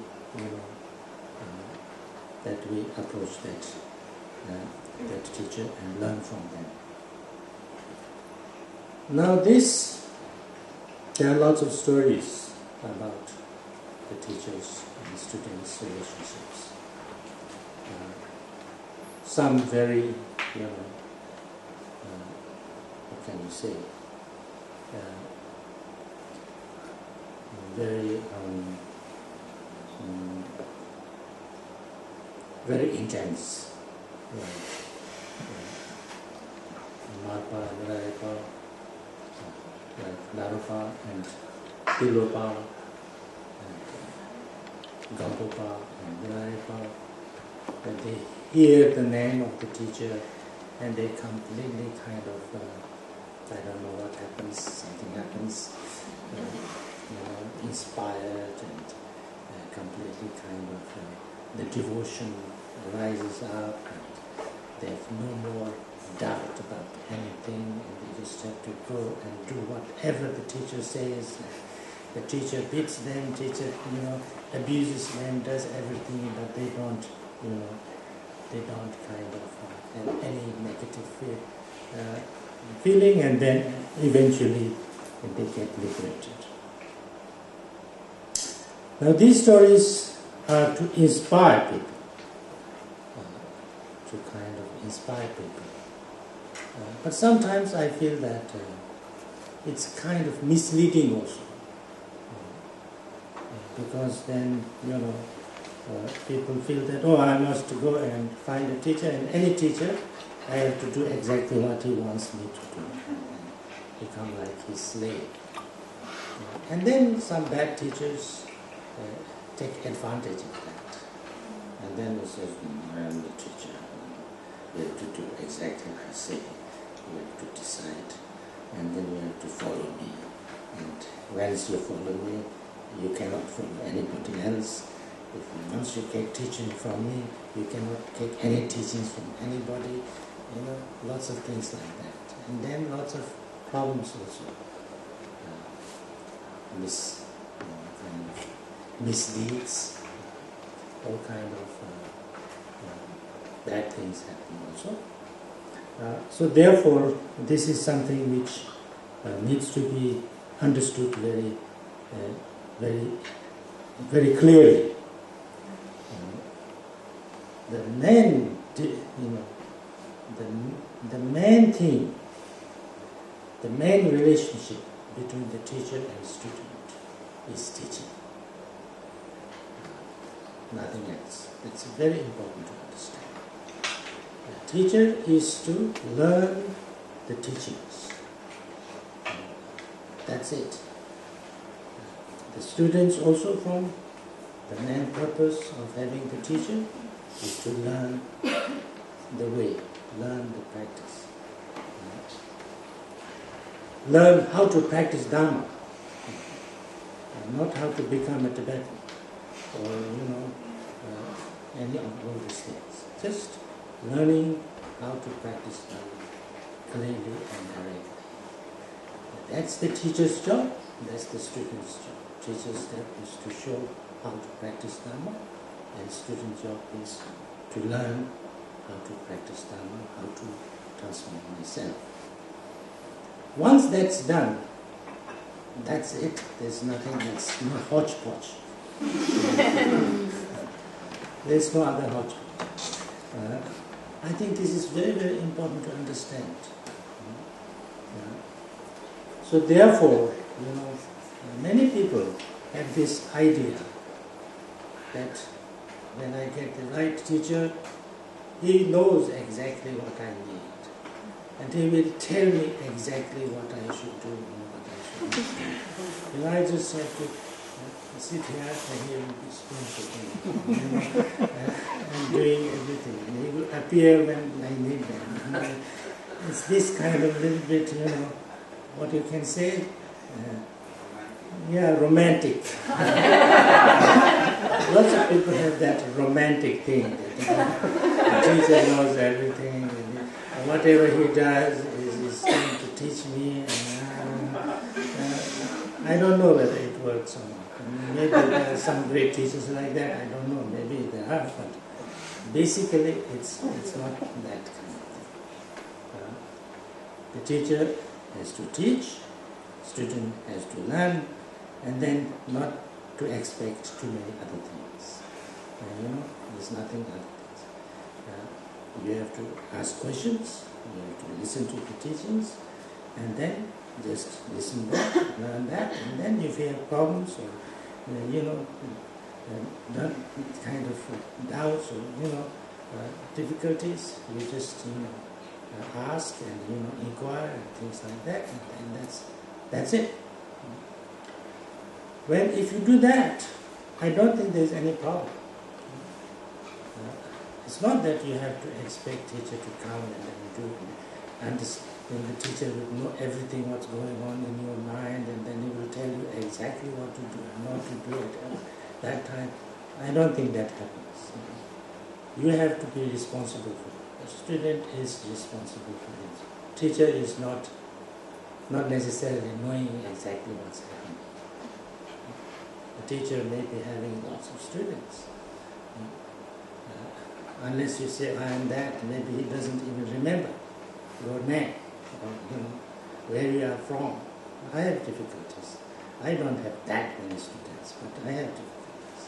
that we approach that teacher and learn from them. Now there are lots of stories about the teachers and students' relationships. Some very, what can you say, very very intense. Marpa, Narayapa, like Narupa and Tilopa, and Gampopa and Narayapa, when they hear the name of the teacher and they completely kind of, I don't know what happens, something happens, inspired and completely kind of, the devotion rises up and they have no more doubt about anything, and they just have to go and do whatever the teacher says. The teacher beats them, teacher, abuses them, does everything, but they don't, they don't kind of have any negative feeling, and then eventually they get liberated. Now these stories are to inspire people, to kind of inspire people. But sometimes I feel that it's kind of misleading also. Because then, people feel that, I must go and find a teacher, and any teacher, I have to do exactly what he wants me to do, and become like his slave. And then some bad teachers take advantage of that. And then they say, I am the teacher. You have to do exactly what I say. You have to decide. And then you have to follow me. And once you follow me, you cannot follow anybody else. Once you take teaching from me, you cannot take any teachings from anybody. Lots of things like that. And then lots of problems also. Kind of misdeeds, all kind of bad things happen also. So therefore, this is something which needs to be understood very, very clearly. The main thing, the main relationship between the teacher and student is teaching. Nothing else. It's very important to understand. The teacher is to learn the teachings. That's it. The students also, from the main purpose of having the teacher is to learn the way, learn the practice. Learn how to practice Dharma, not how to become a Tibetan or any of all these things. Just learning how to practice Dharma clearly and directly. That's the teacher's job, that's the student's job. Teacher's job is to show how to practice Dharma, and student's job is to learn how to practice Dharma, how to transform myself. Once that's done, that's it. There's nothing, that's no hodgepodge. There's no other hodgepodge. I think this is very, very important to understand. So therefore, many people have this idea that when I get the right teacher, he knows exactly what I need. And he will tell me exactly what I should do and what I should do. And I just have to sit here and he will be spoon-feeding, and doing everything. And he will appear when I need them. It's this kind of little bit, what you can say, romantic. Lots of people have that romantic thing. That, the teacher knows everything, and whatever he does is trying to teach me. And, I don't know whether it works or not. Maybe there are some great teachers like that. I don't know. Maybe there are, but basically it's not that kind of thing. The teacher has to teach, student has to learn, and then not to expect too many other things. There's nothing other things. You have to ask questions, you have to listen to the teachings, and then just listen back, learn that, and then if you have problems or, kind of doubts or, difficulties, you just, ask and inquire and things like that, and that's it. If you do that, I don't think there's any problem. It's not that you have to expect teacher to come and then do and the teacher will know everything what's going on in your mind, and then he will tell you exactly what to do and not to do it at that time. I don't think that happens. You have to be responsible for it. The student is responsible for it. Teacher is not necessarily knowing exactly what's happening. The teacher may be having lots of students. Unless you say, I am that, maybe he doesn't even remember your name or where you are from. I have difficulties. I don't have that many students, but I have difficulties.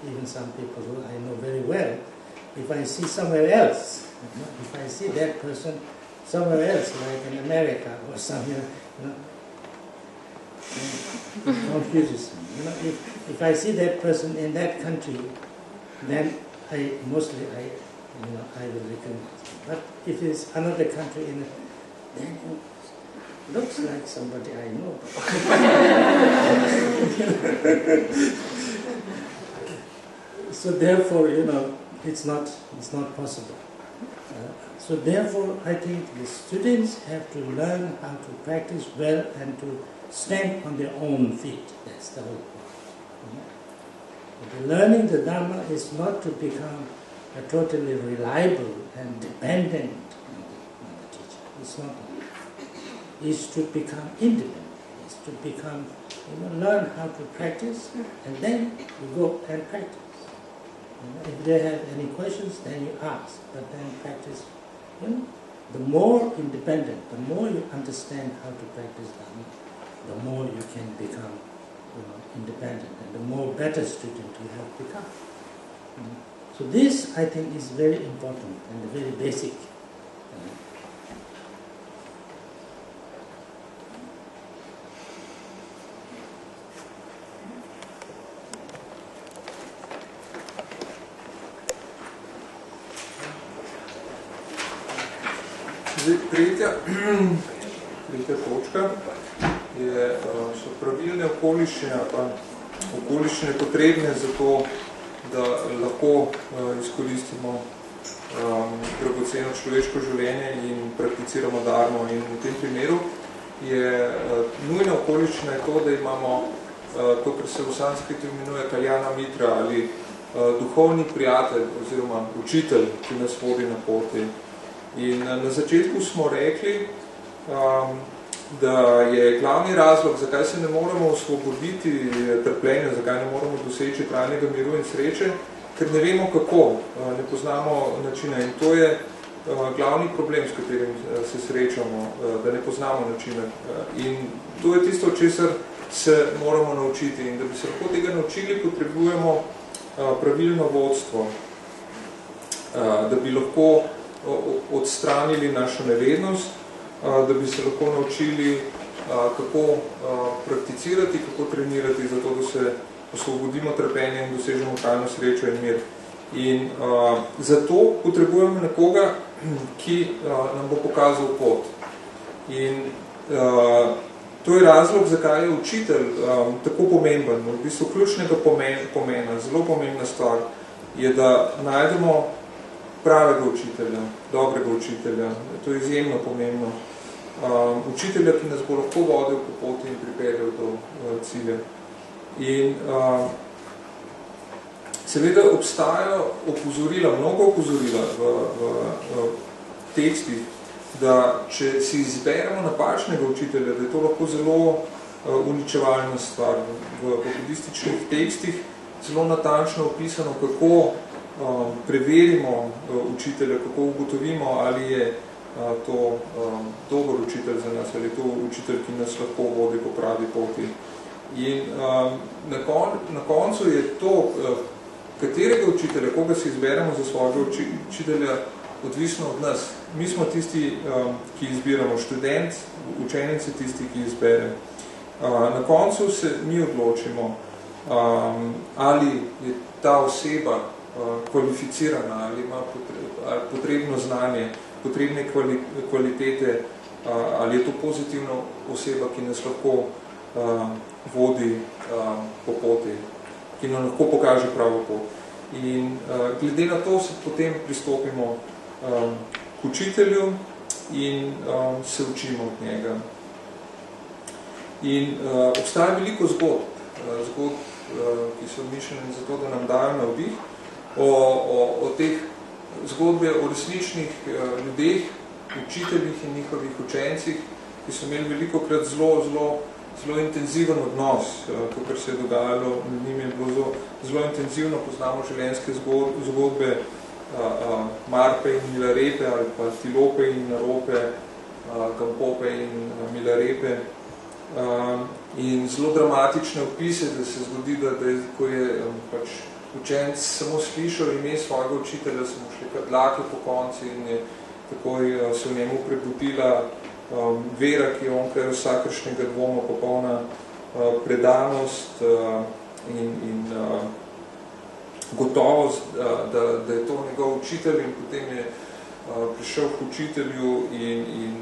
Even some people who I know very well, if I see somewhere else, if I see that person somewhere else, like in America or somewhere, it confuses me. If I see that person in that country, then I will recognize him. But if it's another country, then it looks like somebody I know. So therefore, it's not possible. So therefore, I think the students have to learn how to practice well and to stand on their own feet. That's the whole point. Learning the Dharma is not to become a totally reliable and dependent on the teacher. It's not that. It's to become independent. It's to become, learn how to practice, and then you go and practice. If they have any questions, then you ask, but then practice. The more independent, the more you understand how to practice Dharma, the more you can become independent, and the more better student you have become. So this, I think, is very important and very basic. Tretja točka so pravilne okoliščine, pa okoliščine potrebne za to, da lahko izkoristimo dragoceno človeško življenje in prakticiramo Dharmo. In v tem primeru je nujna okoliščina to, da imamo to, kar se v sanskritu imenuje kaljana mitra ali duhovni prijatelj oziroma učitelj, ki nas vodi na poti. In na začetku smo rekli, da je glavni razlog, zakaj se ne moremo osvoboditi trpljenja, zakaj ne moremo doseči trajnega miru in sreče, ker ne vemo kako, ne poznamo načina in to je glavni problem, s katerim se srečamo, da ne poznamo načina. In to je tisto, česar se moramo naučiti. In da bi se lahko tega naučili, potrebujemo pravilno vodstvo, da bi lahko odstranili našo nevednost, da bi se lahko naučili, kako prakticirati, kako trenirati, zato da se osvobodimo trpljenja in dosežemo trajno srečo in mir. In zato potrebujemo nekoga, ki nam bo pokazal pot. In to je razlog, zakaj je učitelj tako pomemben. V bistvu ključnega pomena, zelo pomembna stvar, je, da najdemo pravega učitelja, dobrega učitelja. To je izjemno pomembno. Učitelja, ki nas bo lahko vodil po poti in pripeljal do cilja. In seveda obstajajo opozorila, mnogo opozorila v tekstih, da če si izberemo napačnega učitelja, da je to lahko zelo uničevalna stvar. V budističnih tekstih zelo natančno opisano, kako preverimo učitelja, kako ugotovimo, ali je to dober učitelj za nas, ali je to učitelj, ki nas lahko vodi po pravi poti. In na koncu je to, katerega učitelja, koga si izberemo za svojega učitelja, odvisno od nas. Mi smo tisti, ki izbiramo, študent, učenec je tisti, ki izbere. Na koncu se mi odločimo, ali je ta oseba kvalificirana, ali ima potrebno znanje, potrebne kvalitete, ali je to pozitivna oseba, ki nas lahko vodi po poti, ki nam lahko pokaže pravo pot. In glede na to se potem pristopimo k učitelju in se učimo od njega. In obstaja veliko zgodb, ki so mišljene za to, da nam dajo navdih, o teh zgodbe o resničnih ljudeh, učiteljih in njihovih učencih, ki so imeli velikokrat zelo intenziven odnos, to, kar se je dogajalo med njimi, je bilo zelo intenzivno. Poznamo življenjske zgodbe Marpe in Milarepe, ali pa Tilope in Narope, Gampope in Milarepe. In zelo dramatične opise, da se zgodi, da ko je pač učenec samo slišal ime svojega učitelja, se mu šli kar dlake po konci in je takoj se v njemu prebudila vera, ki je onkraj vsakršnega dvoma, popolna predanost in gotovost, da je to njegov učitelj, in potem je prišel k učitelju in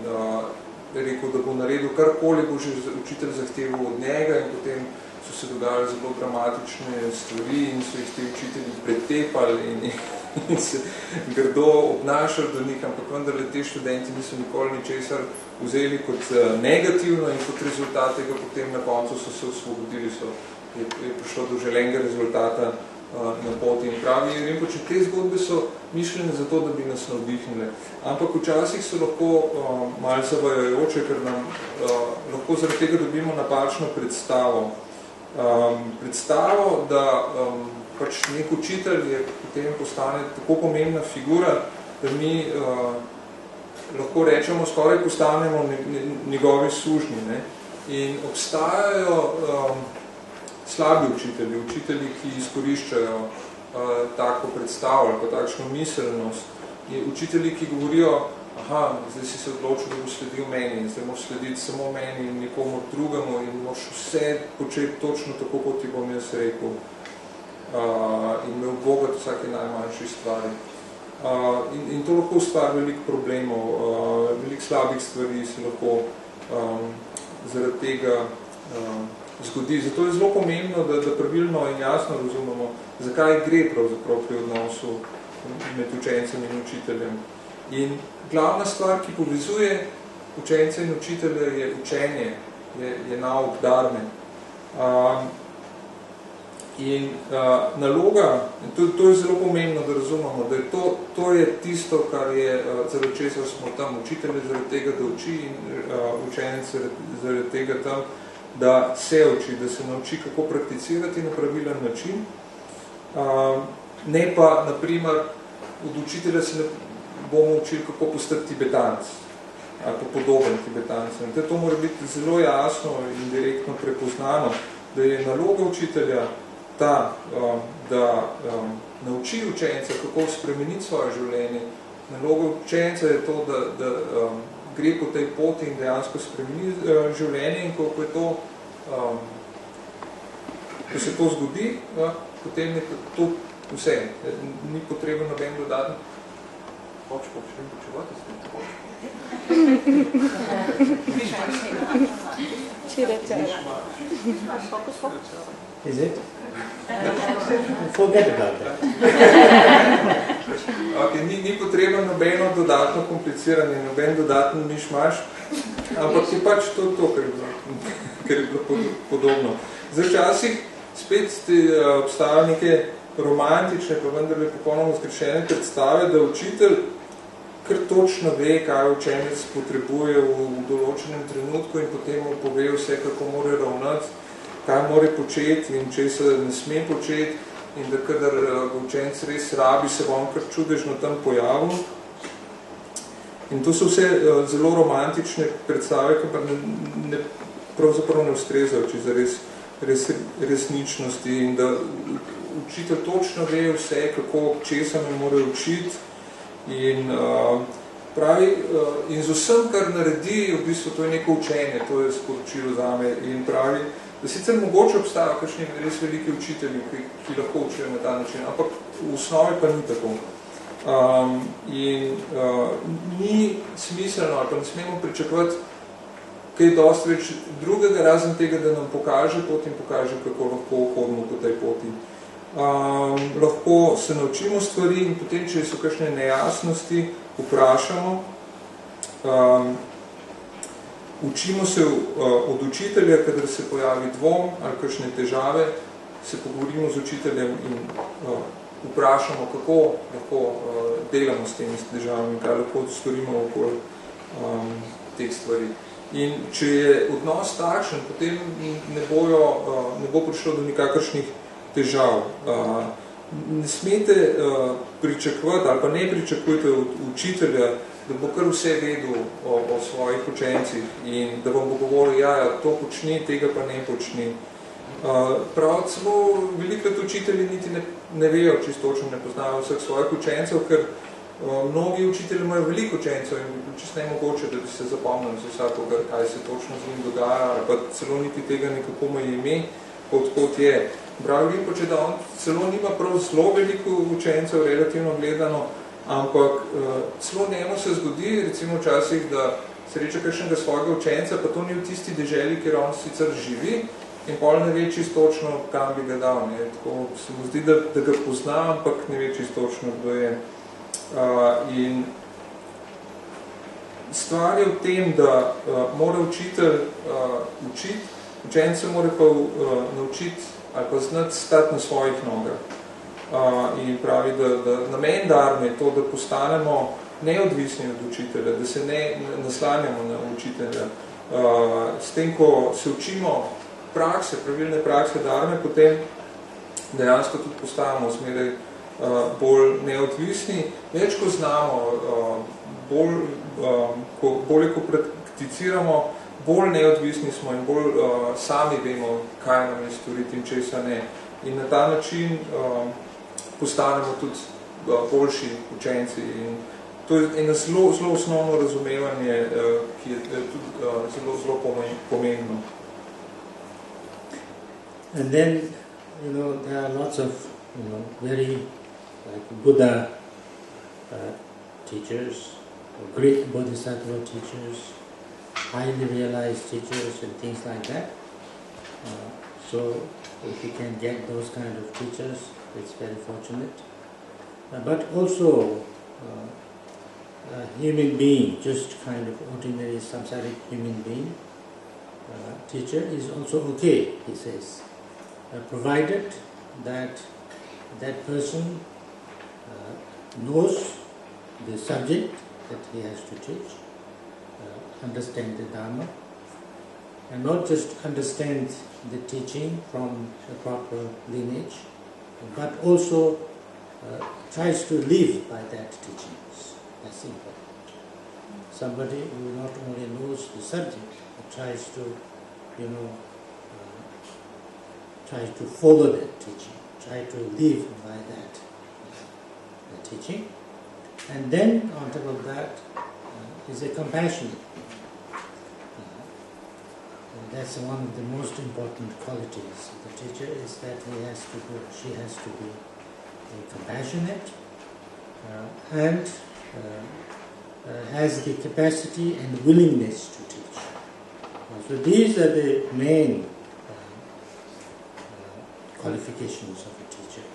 rekel, da bo naredil karkoli, bo že učitelj zahteval od njega, in potem so se dogajali zelo dramatične stvari in so jih ti učitelji pretepali in se grdo obnašali do njih, ampak vendarle te študenti niso nikoli ničesar vzeli kot negativno in kot rezultat tega potem na koncu so se osvobodili, je prišlo do želenega rezultata na poti. In pravi Rinpoče, te zgodbe so mišljene za to, da bi nas navdihnile. Ampak včasih so lahko malo zavajajoče, ker nam lahko zaradi tega dobimo napačno predstavo. Predstavo, da pač nek učitelj je potem postane tako pomembna figura, da mi lahko rečemo, skoraj postanemo njegovi sužnji. Ne? In obstajajo slabi učitelji, ki izkoriščajo tako predstavo ali pa takšno miselnost. Učitelji, ki govorijo, aha, zdaj si se odločil, da boš sledil meni, zdaj moraš slediti samo meni in nikomu drugemu in moraš vse početi točno tako, kot ti bom jaz rekel. In me obogati vsake najmanjši stvari. In to lahko ustvari veliko problemov, veliko slabih stvari se lahko zaradi tega zgodi. Zato je zelo pomembno, da pravilno in jasno razumemo, zakaj gre pravzaprav pri odnosu med učencem in učiteljem. In glavna stvar, ki povezuje učence in učitelje, je učenje, je nauk dharme. In naloga, to je zelo pomembno, da razumemo, da je to je tisto, kar je, zaradi česar smo tam, učitelj je zaradi tega, da uči, in učenec zaradi tega tam, da se uči, da se nauči, kako prakticirati na pravilen način. Ne pa, naprimer, od učitelja se ne bomo učili, kako postati tibetanc ali pa podoben tibetancem. To mora biti zelo jasno in direktno prepoznano, da je naloga učitelja ta, da nauči učenca, kako spremeniti svoje življenje. Naloga učenca je to, da gre po tej poti in dejansko spremeni življenje in ko je to, ko se to zgodi, potem je to vse. Ni potreben noben dodatno. Hočko, še počevati s tem? Is it? Forget about that. Okay, ni potreben nobeno dodatno kompliciranje, noben dodatno mišmaš, ampak je pač to, kar je bilo podobno. Zdaj včasih spet obstajajo neke romantične, pa vendarle popolnoma zgrešene predstave, da učitelj kar točno ve, kaj učenec potrebuje v določenem trenutku in potem mu pove vse, kako mora ravnati, kaj mora početi in če se ne sme početi in da kadar učenec res rabi, se bo on kar čudežno tam pojavil. In to so vse zelo romantične predstave, ki pa pravzaprav ne ustrezajo, če za resničnosti in da učitelj točno ve vse, kako česa me mora učiti in pravi, in z vsem, kar naredi, v bistvu to je neko učenje, to je sporočilo zame in pravi, da sicer mogoče obstajajo kakšni res veliki učitelji, ki lahko učijo na ta način, ampak v osnovi pa ni tako. Ni smiselno, ali pa ne smemo pričakovati kaj dosti več drugega, razen tega, da nam pokaže pot in pokaže, kako lahko hodimo po tej poti. Lahko se naučimo stvari in potem, če so kakšne nejasnosti, vprašamo. Učimo se od učitelja, kadar se pojavi dvom ali kakšne težave, se pogovorimo z učiteljem in vprašamo, kako lahko delamo s temi težavami, kaj lahko storimo okoli teh stvari. In če je odnos takšen, potem ne bo prišlo do nikakršnih težav. Ne smete pričakovati ali pa ne pričakujte od učitelja, da bo kar vse vedel o svojih učencih in da vam bo govoril, ja, to počni, tega pa ne počni. Prav celo velikrat učitelji niti ne vejo, čisto točno ne poznajo vseh svojih učencev, ker mnogi učitelji imajo veliko učencev in bi čisto nemogoče, da bi se zapomnili za vsakogar, kaj se točno z njim dogaja, ali pa celo niti tega nekako ima ime, odkot je. Prav lepo, če da on celo nima prav zelo veliko učencev, relativno gledano, ampak celo njemu se zgodi, recimo včasih, da sreča kakšnega svojega učenca, pa to ni v tisti deželi, kjer on sicer živi, in pol ne ve čisto točno, kam bi ga dal. Ne. Tako se mu zdi, da ga pozna, ampak ne ve čisto točno, kdo je. In stvar je v tem, da mora učitelj učiti, učence mora pa naučiti ali pa znati stati na svojih nogah. In pravi, da namen darme je to, da postanemo neodvisni od učitelja, da se ne naslanjamo na učitelja. S tem, ko se učimo prakse, pravilne prakse darme, potem dejansko tudi postajamo zmeraj bolj neodvisni. Več, ko znamo, bolje, ko prakticiramo, bolj neodvisni smo in bolj sami vemo, kaj nam je storiti in česa ne. In na ta način postanemo tudi boljši učenci. In to je eno zelo osnovno razumevanje, ki je tudi zelo pomembno. And then, there are lots of, very Buddha teachers, great Bodhisattva teachers, highly realized teachers and things like that. So if you can get those kind of teachers, it's very fortunate. But also a human being, just kind of ordinary samsaric human being, teacher is also okay, he says, provided that that person knows the subject that he has to teach, understand the Dharma, and not just understand the teaching from the proper lineage, but also tries to live by that teachings. That's important. Somebody who not only knows the subject, but tries to, tries to follow that teaching, try to live by that teaching. And then on top of that is a compassionate. That's one of the most important qualities of the teacher, is that she has to be compassionate and has the capacity and willingness to teach. So these are the main qualifications of a teacher,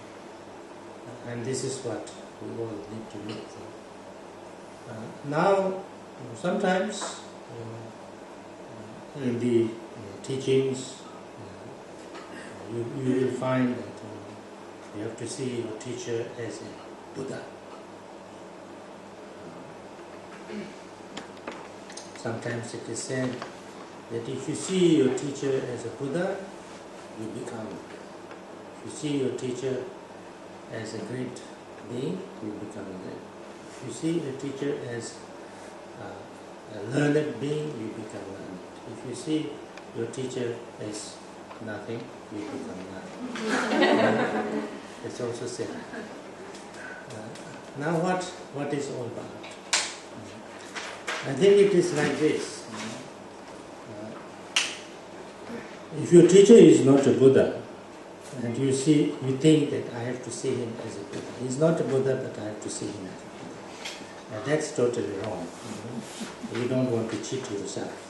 and this is what we all need to look for. Now, sometimes in the teachings, you will find that you have to see your teacher as a Buddha. Sometimes it is said that if you see your teacher as a Buddha, you become. If you see your teacher as a great being, you become great. If you see your teacher as a learned being, you become learned. If you see your teacher as nothing, you become nothing. It's also said. Now what is all about? I think it is like this. If your teacher is not a Buddha, and you think that I have to see him as a Buddha. He's not a Buddha, but I have to see him as a Buddha. Now that's totally wrong. You don't want to cheat yourself.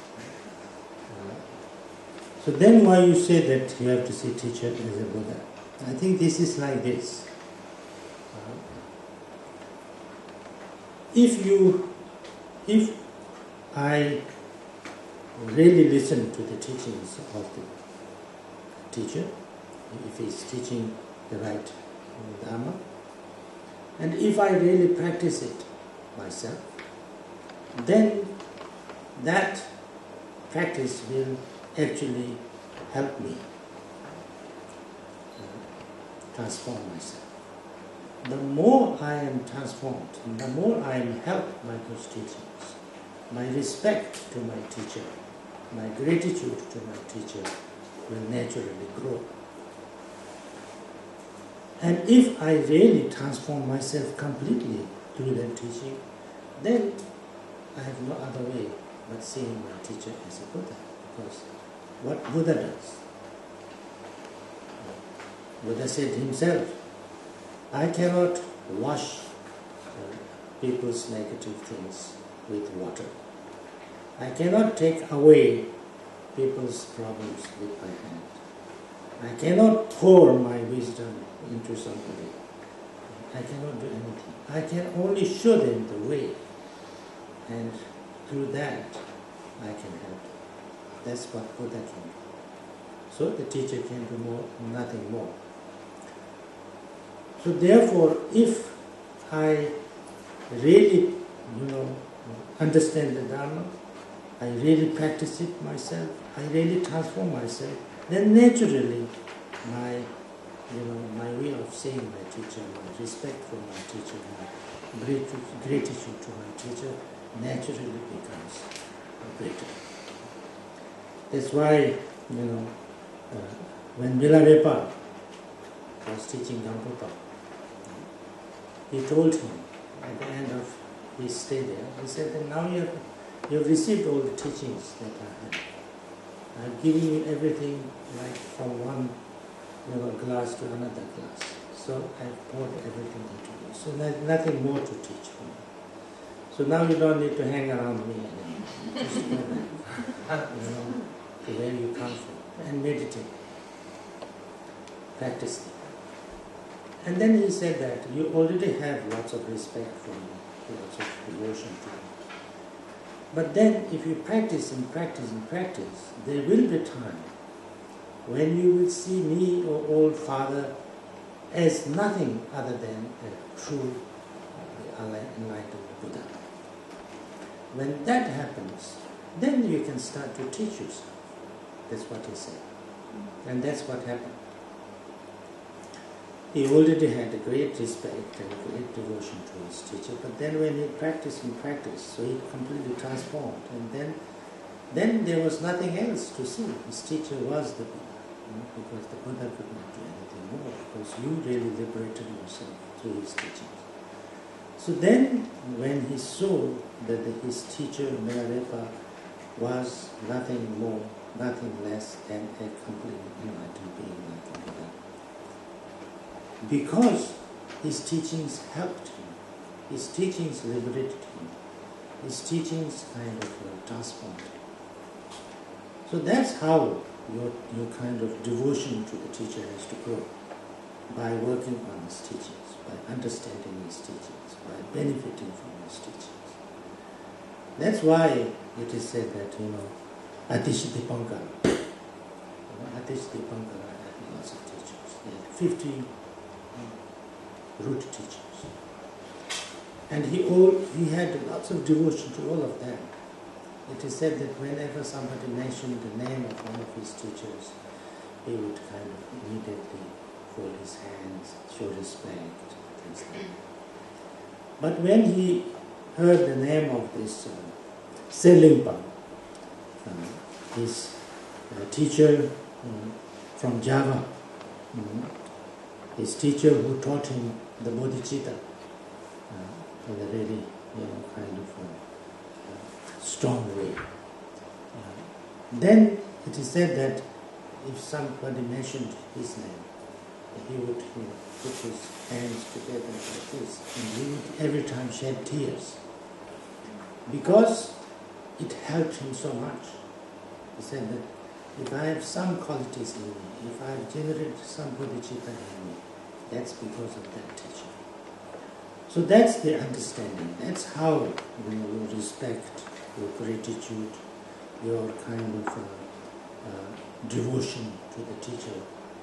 So then why you say that you have to see teacher as a Buddha? I think this is like this. If I really listen to the teachings of the teacher, if he's teaching the right Dharma, and if I really practice it myself, then that practice will actually help me transform myself. The more I am transformed, the more I am helped by those teachings, my respect to my teacher, my gratitude to my teacher will naturally grow. And if I really transform myself completely through that teaching, then I have no other way but seeing my teacher as a Buddha. Because what Buddha does, Buddha said himself, I cannot wash people's negative things with water. I cannot take away people's problems with my hand. I cannot pour my wisdom into somebody. I cannot do anything. I can only show them the way, and through that I can help them. That's what Buddha can do. So the teacher can do nothing more. So therefore, if I really, understand the Dharma, I really practice it myself, I really transform myself, then naturally my way of seeing my teacher, my respect for my teacher, my gratitude to my teacher naturally becomes greater. That's why, when Milarepa was teaching Gampopa, he told him at the end of his stay there, he said that now you have received all the teachings that I have. I have given you everything like from one glass to another glass. So I have poured everything into you. So nothing more to teach for me. So now you don't need to hang around me anymore. Just go back, to where you come from and meditate. Practice it. And then he said that you already have lots of respect for me, lots of devotion to me. But then if you practice and practice and practice, there will be time when you will see me, or old father, as nothing other than a true enlightened Buddha. When that happens, then you can start to teach yourself. That's what he said. And that's what happened. he already had a great respect and a great devotion to his teacher, but then when he practiced, so he completely transformed, and then there was nothing else to see. His teacher was the Buddha, because the Buddha could not do anything more, because you really liberated yourself through his teachings. So then, when he saw that his teacher, Milarepa, was nothing more, nothing less than a completely enlightened being like a Buddha, because his teachings helped him, his teachings liberated him, his teachings kind of transformed him. So that's how your kind of devotion to the teacher has to grow, by working on his teachings, by understanding his teachings, by benefiting from his teachings. That's why it is said that, Atish Dipankara. Atish Dipankara had lots of teachers. He had 50 root teachers. And he had lots of devotion to all of them. It is said that whenever somebody mentioned the name of one of his teachers, he would kind of immediately fold his hands, show respect, things like that. But when he heard the name of this Selingpa, his teacher from Java, his teacher who taught him the bodhicitta in a really, kind of strong way. Then it is said that if somebody mentioned his name, he would put his hands together like this, and he would every time shed tears, because it helped him so much. He said that if I have some qualities in me, if I have generated some bodhicitta in me, that's because of that teaching. So that's the understanding. That's how your respect, your gratitude, your kind of devotion to the teacher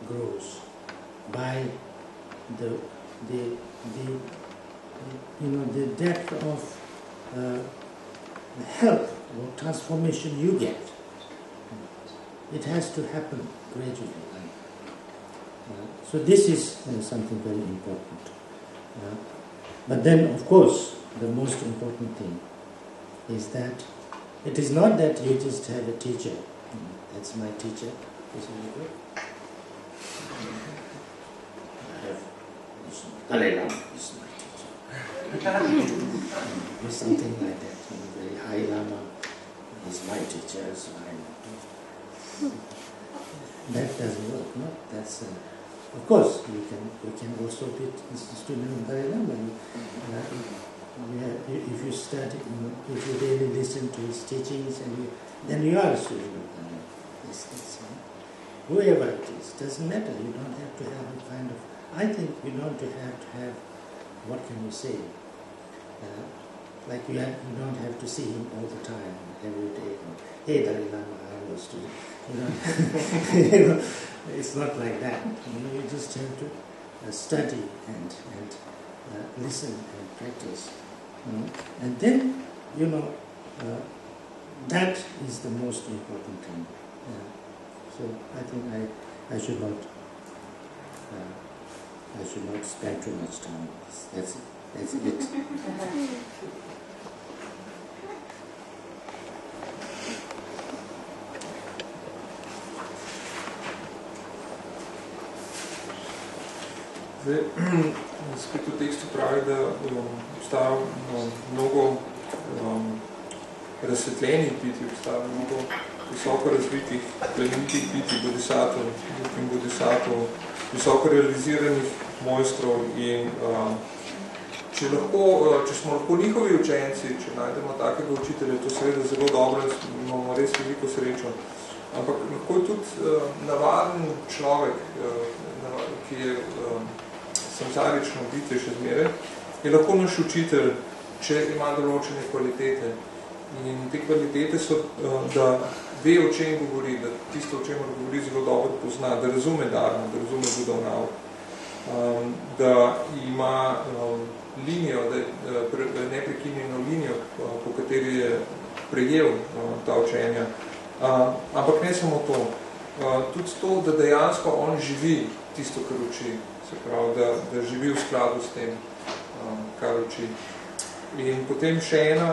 grows by the depth of help or transformation you get. It has to happen gradually. So this is something very important. But then, of course, the most important thing is that it is not that you just have a teacher. That's my teacher. Is it good? I have Dalai Lama is my teacher. Or something like that. Very high Lama is my teacher, so that doesn't work. No, that's of course we can also be a student of Dalai Lama. If you study, if you really listen to his teachings, then you are a student of Dalai Lama. Whoever it is, doesn't matter. You don't have to have a kind of. I think you don't have to have. What can you say? Like you don't have to see him all the time, every day. Hey, Dalai Lama, I'm a student. It's not like that. You just have to study and listen and practice, and then that is the most important thing. So I think I should not spend too much time on this. That's it. Zdaj, spet v tekstu pravi, da obstaja mnogo razsvetljenih biti, obstaja mnogo visoko razvitih, plemenitih biti, bodhisatov, in bodhisatov, visoko realiziranih mojstrov in če smo lahko njihovi učenci, če najdemo takega učitelja, to seveda zelo dobro in imamo res veliko srečo. Ampak lahko je tudi navaden človek, ki je samsarično bitje še zmeraj, je lahko naš učitelj, če ima določene kvalitete. In te kvalitete so, da ve, o čem govori, da tisto, o čem govori, zelo dobro pozna, da razume dharmo, da razume Budov nauk, da ima linijo, neprekinjeno linijo, po kateri je prejel ta učenja. Ampak ne samo to. tudi to, da dejansko on živi tisto, kar uči. Se pravi, da živi v skladu s tem, kar uči. In potem še ena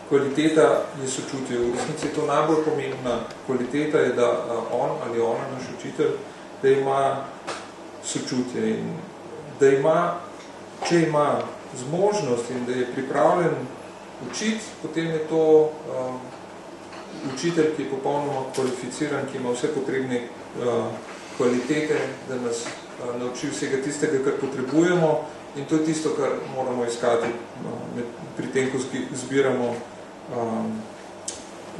kvaliteta je sočutje. V resnici je to najbolj pomembna kvaliteta, je, da on ali ona, naš učitelj, da ima sočutje in da ima, če ima zmožnost in da je pripravljen učiti, potem je to učitelj, ki je popolnoma kvalificiran, ki ima vse potrebne kvalitete, da nas nauči vsega tistega, kar potrebujemo, in to je tisto, kar moramo iskati pri tem, ko zbiramo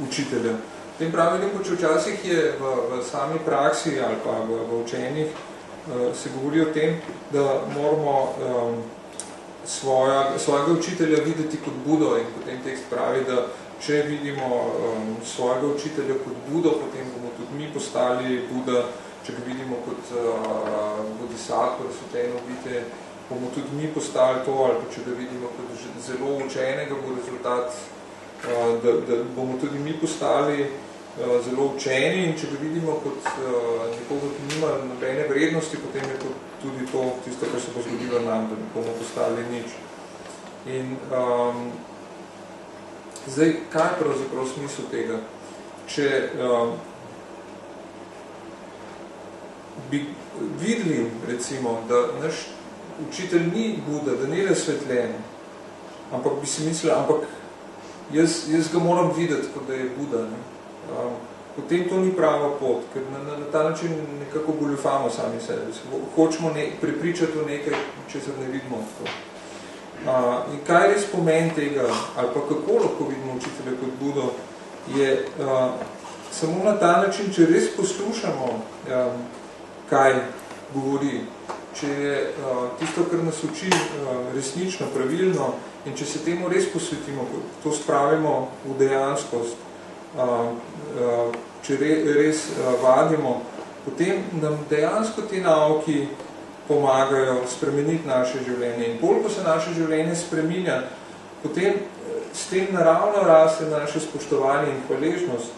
učitelja. V tem pravim, če včasih je v sami praksi ali pa v učenjih se govori o tem, da moramo svojega učitelja videti kot Budo, in potem tekst pravi, da če vidimo svojega učitelja kot Budo, potem bomo tudi mi postali Buda. Če ga vidimo kot bodhisattva, razsvetljeno bitje, bomo tudi mi postali to, ali pa če ga vidimo kot zelo učenega, bo rezultat, da bomo tudi mi postali zelo učeni, in če ga vidimo kot nekoga, ki nima nobene vrednosti, potem je to tudi to, tisto, kar se bo zgodilo nam, da bomo postali nič. In zdaj, kaj je pravzaprav smisel tega? Če bi videli, recimo, da naš učitelj ni Buda, da ni razsvetljen, ampak bi si mislili, ampak jaz ga moram videti, kot da je Buda. Ne? Potem to ni prava pot, ker na ta način nekako goljufamo sami sebi. Hočemo prepričati v nekaj, česar ne vidimo. In kaj je res pomen tega, ali pa kako lahko vidimo učitelja kot Budo, je samo na ta način, če res poslušamo kaj govori, če je tisto, kar nas uči resnično, pravilno, in če se temu res posvetimo, to spravimo v dejanskost, če res vadimo, potem nam dejansko ti nauki pomagajo spremeniti naše življenje. In bolj, ko se naše življenje spreminja, potem s tem naravno raste naše spoštovanje in hvaležnost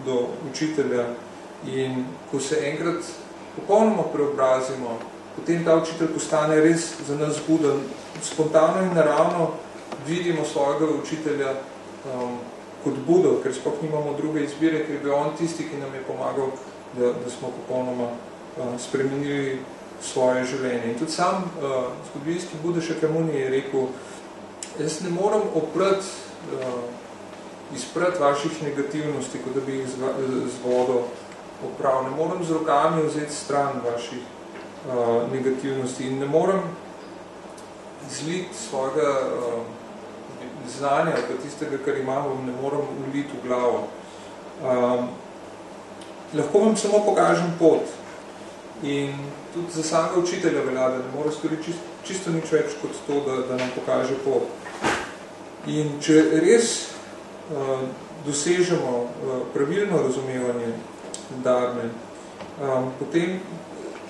do učitelja, in ko se enkrat popolnoma preobrazimo, potem ta učitelj postane res za nas Buda. Spontano in naravno vidimo svojega učitelja kot Budo, ker sploh nimamo druge izbire, ker je bil on tisti, ki nam je pomagal, da smo popolnoma spremenili svoje življenje. In tudi sam zgodovinski Buda Shakyamuni je rekel, jaz ne morem izprati vaših negativnosti, kot da bi jih z vodo opravil. Ne morem z rokami vzeti stran vaših negativnosti in ne morem zliti svojega znanja, ali tistega, kar imamo, ne morem uliti v glavo. Lahko vam samo pokažem pot. In tudi za samega učitelja velja, da ne mora storiti čisto nič več kot to, da nam pokaže pot. In če res dosežemo pravilno razumevanje dharme, potem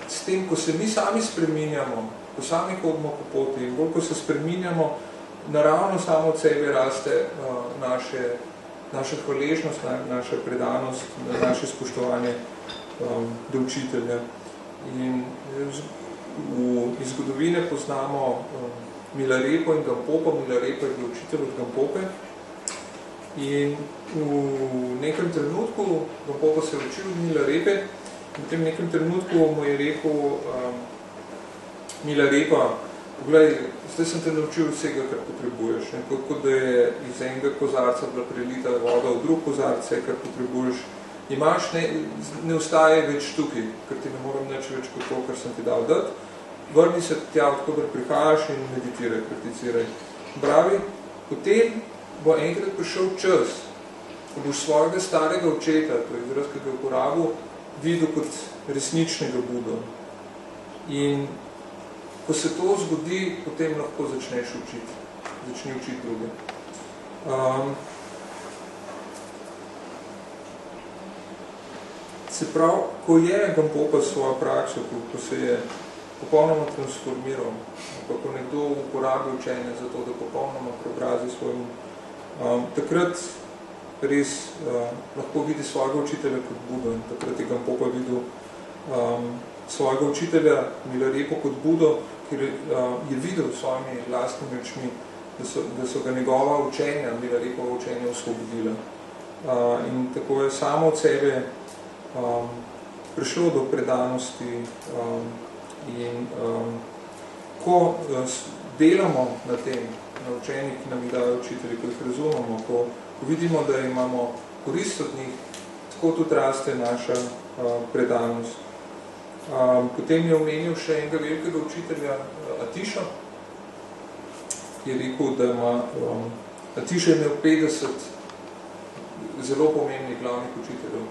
s tem, ko se mi sami spreminjamo, ko sami hodimo po poti in bolj, ko se spreminjamo, naravno samo od sebe raste naša hvaležnost, naša predanost, naše spoštovanje do učitelja. In iz zgodovine poznamo Milarepo in Gampopa. Milarepa je bil učitelj od Gampope. In v nekem trenutku Gampopa se je učil Milarepe, in v tem nekem trenutku mu je rekel Milarepa, poglej, zdaj sem te naučil vsega, kar potrebuješ. Kot da je iz enega kozarca bila prelita voda v drug kozarc, kar potrebuješ. Imaš, ne ostaje več tukaj, ker ti ne moram nič več kot to, kar sem ti dal dati. Vrni se tja, odkudar prihajaš in meditiraj, prakticiraj. Pravi, potem bo enkrat prišel čas, ko boš svojega starega očeta, to je izraz, ki ga uporabil, videl kot resničnega Budo. In ko se to zgodi, potem lahko začneš učiti. Začni učiti druge. Se pravi, ko je Gampopa svojo prakso, ko se je popolnoma transformiral, ko nekdo uporabi učenje za to, da popolnoma preobrazi svoj takrat res lahko vidi svojega učitelja kot Budo. In takrat je Gampopa videl svojega učitelja Milarepo kot Budo, ker je videl svojimi lastnimi očmi, da so ga njegova učenja, Milarepova učenja osvobodila. In tako je samo od sebe prišlo do predanosti in ko delamo na tem, na učenjih, ki nam jih dajo učitelji, ko jih razumemo, ko vidimo, da imamo korist od njih, tako tudi raste naša predanost. Potem je omenil še enega velikega učitelja, Atiša, ki je rekel, da ima Atiša je imel 50 zelo pomembnih glavnih učiteljev.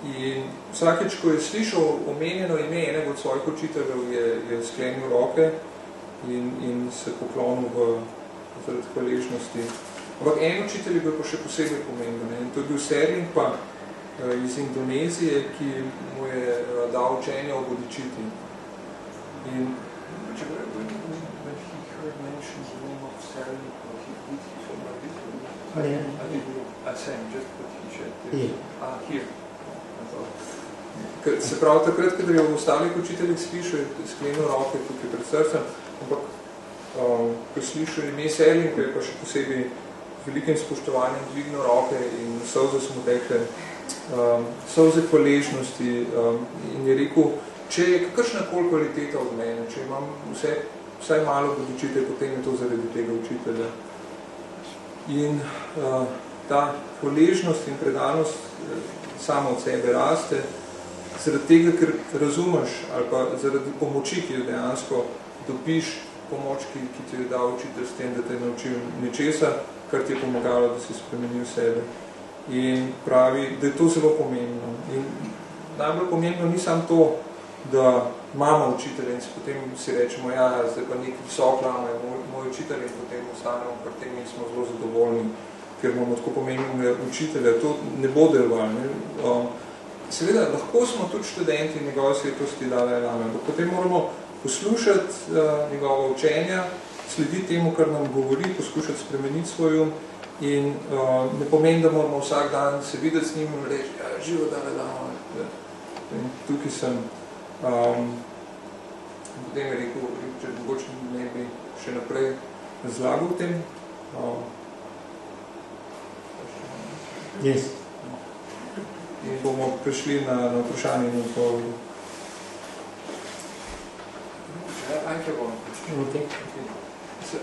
In vsakeč, ko je slišal omenjeno ime enega od svojih učiteljev, je sklenil roke in se poklonil zaradi hvaležnosti. Ampak en učitelj je bil pa še posebej pomemben. In to je bil Serling pa iz Indonezije, ki mu je dal učenje o bodičiti. In če when he heard mention the name of Serling, he said like this. I sang just what he said. Here. Se pravi, takrat, kada je v ostalih učiteljih slišal, je sklenil roke tukaj pred srcem, ampak ko slišal ime Serling, je pa še posebej velikim spoštovanjem dvignil roke in solze smo tekle, solze hvaležnosti in je rekel, če je kakršnakoli kvaliteta od mene, če imam vsaj malo bodičite, potem je to zaradi tega učitelja. In ta hvaležnost in predanost samo od sebe raste, zaradi tega, ker razumeš, ali pa zaradi pomoči, ki jo dejansko dobiš, pomoč, ki ti je dal učitelj s tem, da te je naučil nečesa, kar ti je pomagalo, da si spremenil sebe. In pravi, da je to zelo pomembno. In najbolj pomembno ni samo to, da imamo učitelja in potem si rečemo, ja, zdaj pa nek visok lama je moj učitelj in potem ostanemo pri tem in smo zelo zadovoljni, ker imamo tako pomembnega učitelja. To ne bo delovalo. Seveda, lahko smo tudi študenti njegove svetosti Dalaj Lame, ampak potem moramo poslušati njegova učenja, slediti temu, kar nam govori, poskušati spremeniti svoj um in ne pomeni, da moramo vsak dan se videti s njim in reči, ja, živo Dalaj Lama. In tukaj sem. Potem je rekel, če mogoče ne bi še naprej razlagal v tem. Yes. In bomo prišli na vprašanje in odgovor. I have one question. Okay. So,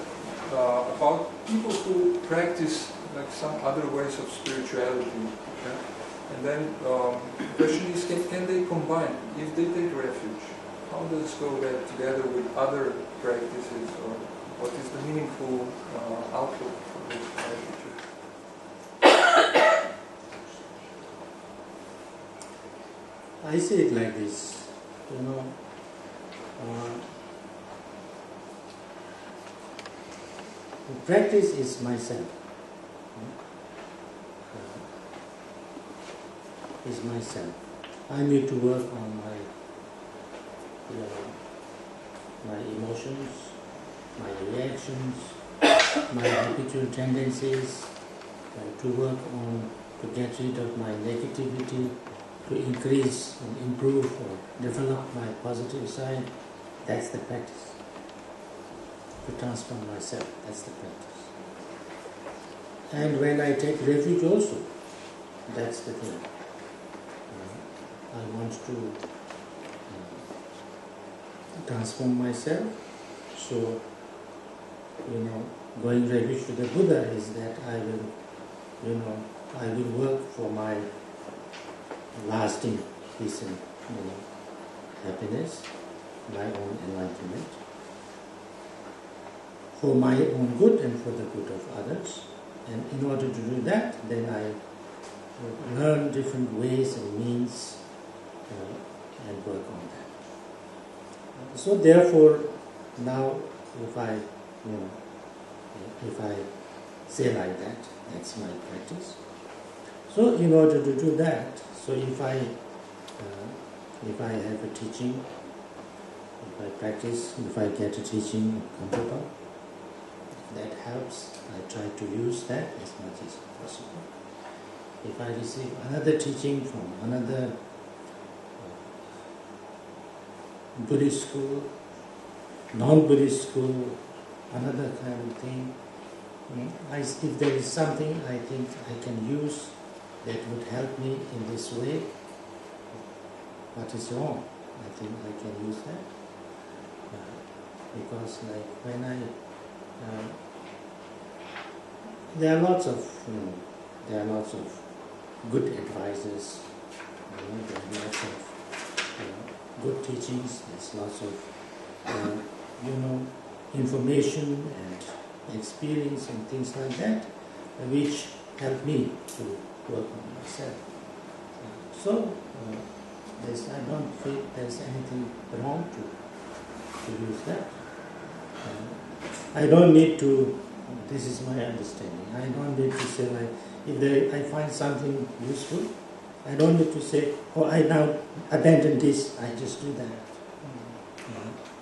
about people who practice like some other ways of spirituality, okay? And then the question is, can they combine? If they take refuge, how does it go that together with other practices, or what is the meaningful outlook for this refuge? I see it like this, practice is myself. Is myself. I need to work on my emotions, my reactions, my habitual tendencies, to work on, to get rid of my negativity, to increase and improve or develop my positive side. That's the practice. To transform myself, that's the practice. And when I take refuge also, that's the thing. I want to transform myself, so going refuge to the Buddha is that I will work for my lasting peace and happiness, my own enlightenment, for my own good and for the good of others. And in order to do that, then I learn different ways and means and work on that. So therefore, now if I say like that, that's my practice. So in order to do that, so if I have a teaching, if I practice, if I get a teaching of Gampopa, that helps, I try to use that as much as possible. If I receive another teaching from another Buddhist school, non-Buddhist school, another kind of thing, if there is something I think I can use that would help me in this way, what is wrong? I think I can use that. Because like when there are lots of good advisors, there are lots of good teachings, there's lots of information and experience and things like that, which help me to work on myself. So I don't feel there's anything wrong to use that. I don't need to, this is my understanding, I don't need to say like, if I find something useful, I don't need to say, oh, I now abandon this, I just do that.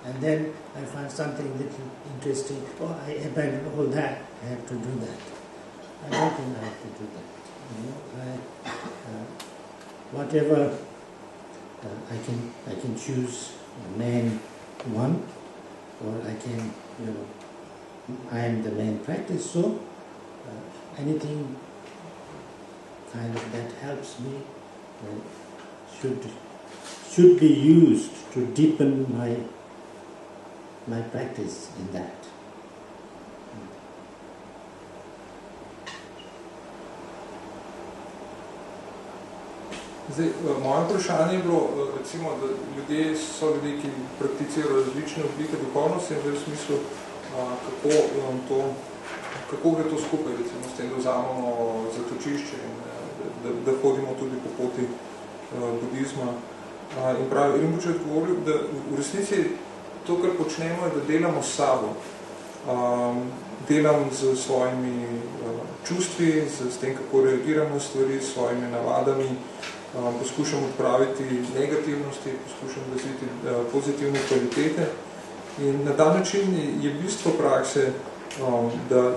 And then I find something little interesting, oh, I abandon all that, I have to do that. I don't think I have to do that. Whatever I can choose main one, or I can, I am the main practice, so anything kind of that helps me should be used to deepen my practice in that. Zdaj, moje vprašanje je bilo, recimo, da ljudje so ljudje, ki prakticirajo različne oblike duhovnosti, v smislu, kako gre to skupaj, recimo, s tem, da vzamemo zatočišče in da hodimo tudi po poti budizma. In pravi, Rinpoče je odgovoril, da v resnici to, kar počnemo, je, da delamo s sabo. Delam z svojimi čustvi, s tem, kako reagiramo na stvari, s svojimi navadami, poskušam odpraviti negativnosti, poskušam razviti pozitivne kvalitete. In na ta način je bistvo prakse, da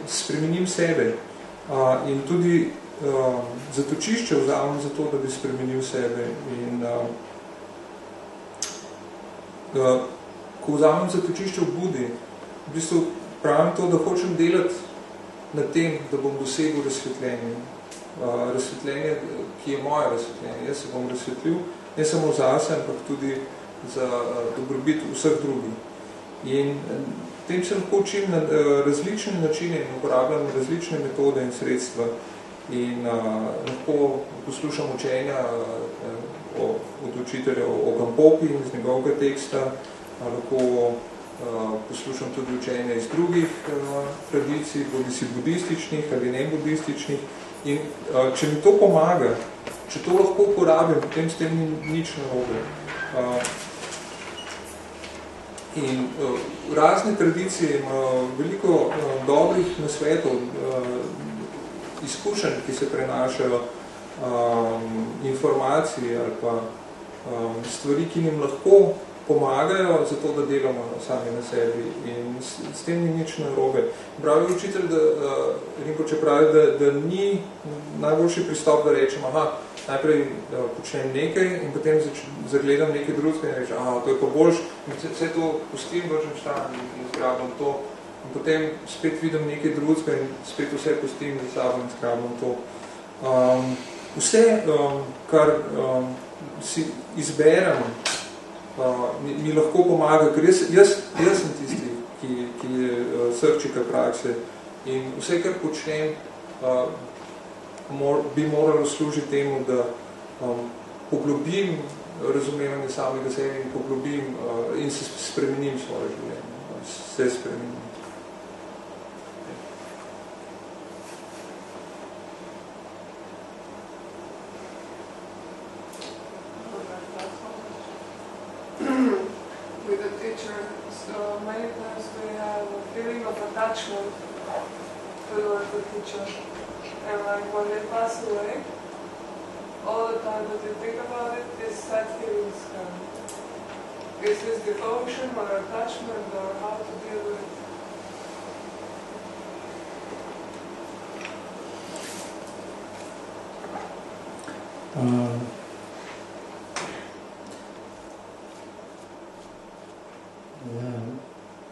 spremenim sebe in tudi zatočišče vzamem za to, da bi spremenil sebe. In ko vzamem zatočišče v Budi, v bistvu pravim to, da hočem delati na tem, da bom dosegel razsvetljenje. Razsvetljenje, ki je moje razsvetljenje. Jaz se bom razsvetlil, ne samo zase, ampak tudi za dobrobit vseh drugih. In tem se lahko učim na različne načine in uporabljam različne metode in sredstva. In lahko poslušam učenja od učitelja o Gampopi iz njegovega teksta, lahko poslušam tudi učenja iz drugih tradicij, bodisi budističnih ali ne budističnih. In če mi to pomaga, če to lahko uporabim, potem s tem ni nič narobe. In razne tradicije imajo veliko dobrih nasvetov, izkušenj, ki se prenašajo, informacije ali pa stvari, ki nam lahko pomagajo za to, da delamo sami na sebi. In s tem ni nič narobe. Pravi učitelj, Rinpoče pravi, da ni najboljši pristop, da rečem, najprej počnem nekaj in potem zagledam nekaj drugega in rečem, to je pa boljš, in vse to pustim, vržem stran in zgrabam to. In potem spet vidim nekaj drugega in spet vse pustim za sabo in zgrabam to. Vse, kar si izberem, mi lahko pomaga, ker jaz sem tisti, ki je srčika prakse in vse, kar počnem, bi moralo služiti temu, da poglobim razumevanje samega sebe in poglobim in se spremenim svoje življenje. Se spremenim. With the teacher, so many times we have a feeling of attachment towards the teacher. And like when they pass away, all the time that you think about it, these sad feelings come. Is this devotion or attachment or how to deal with it?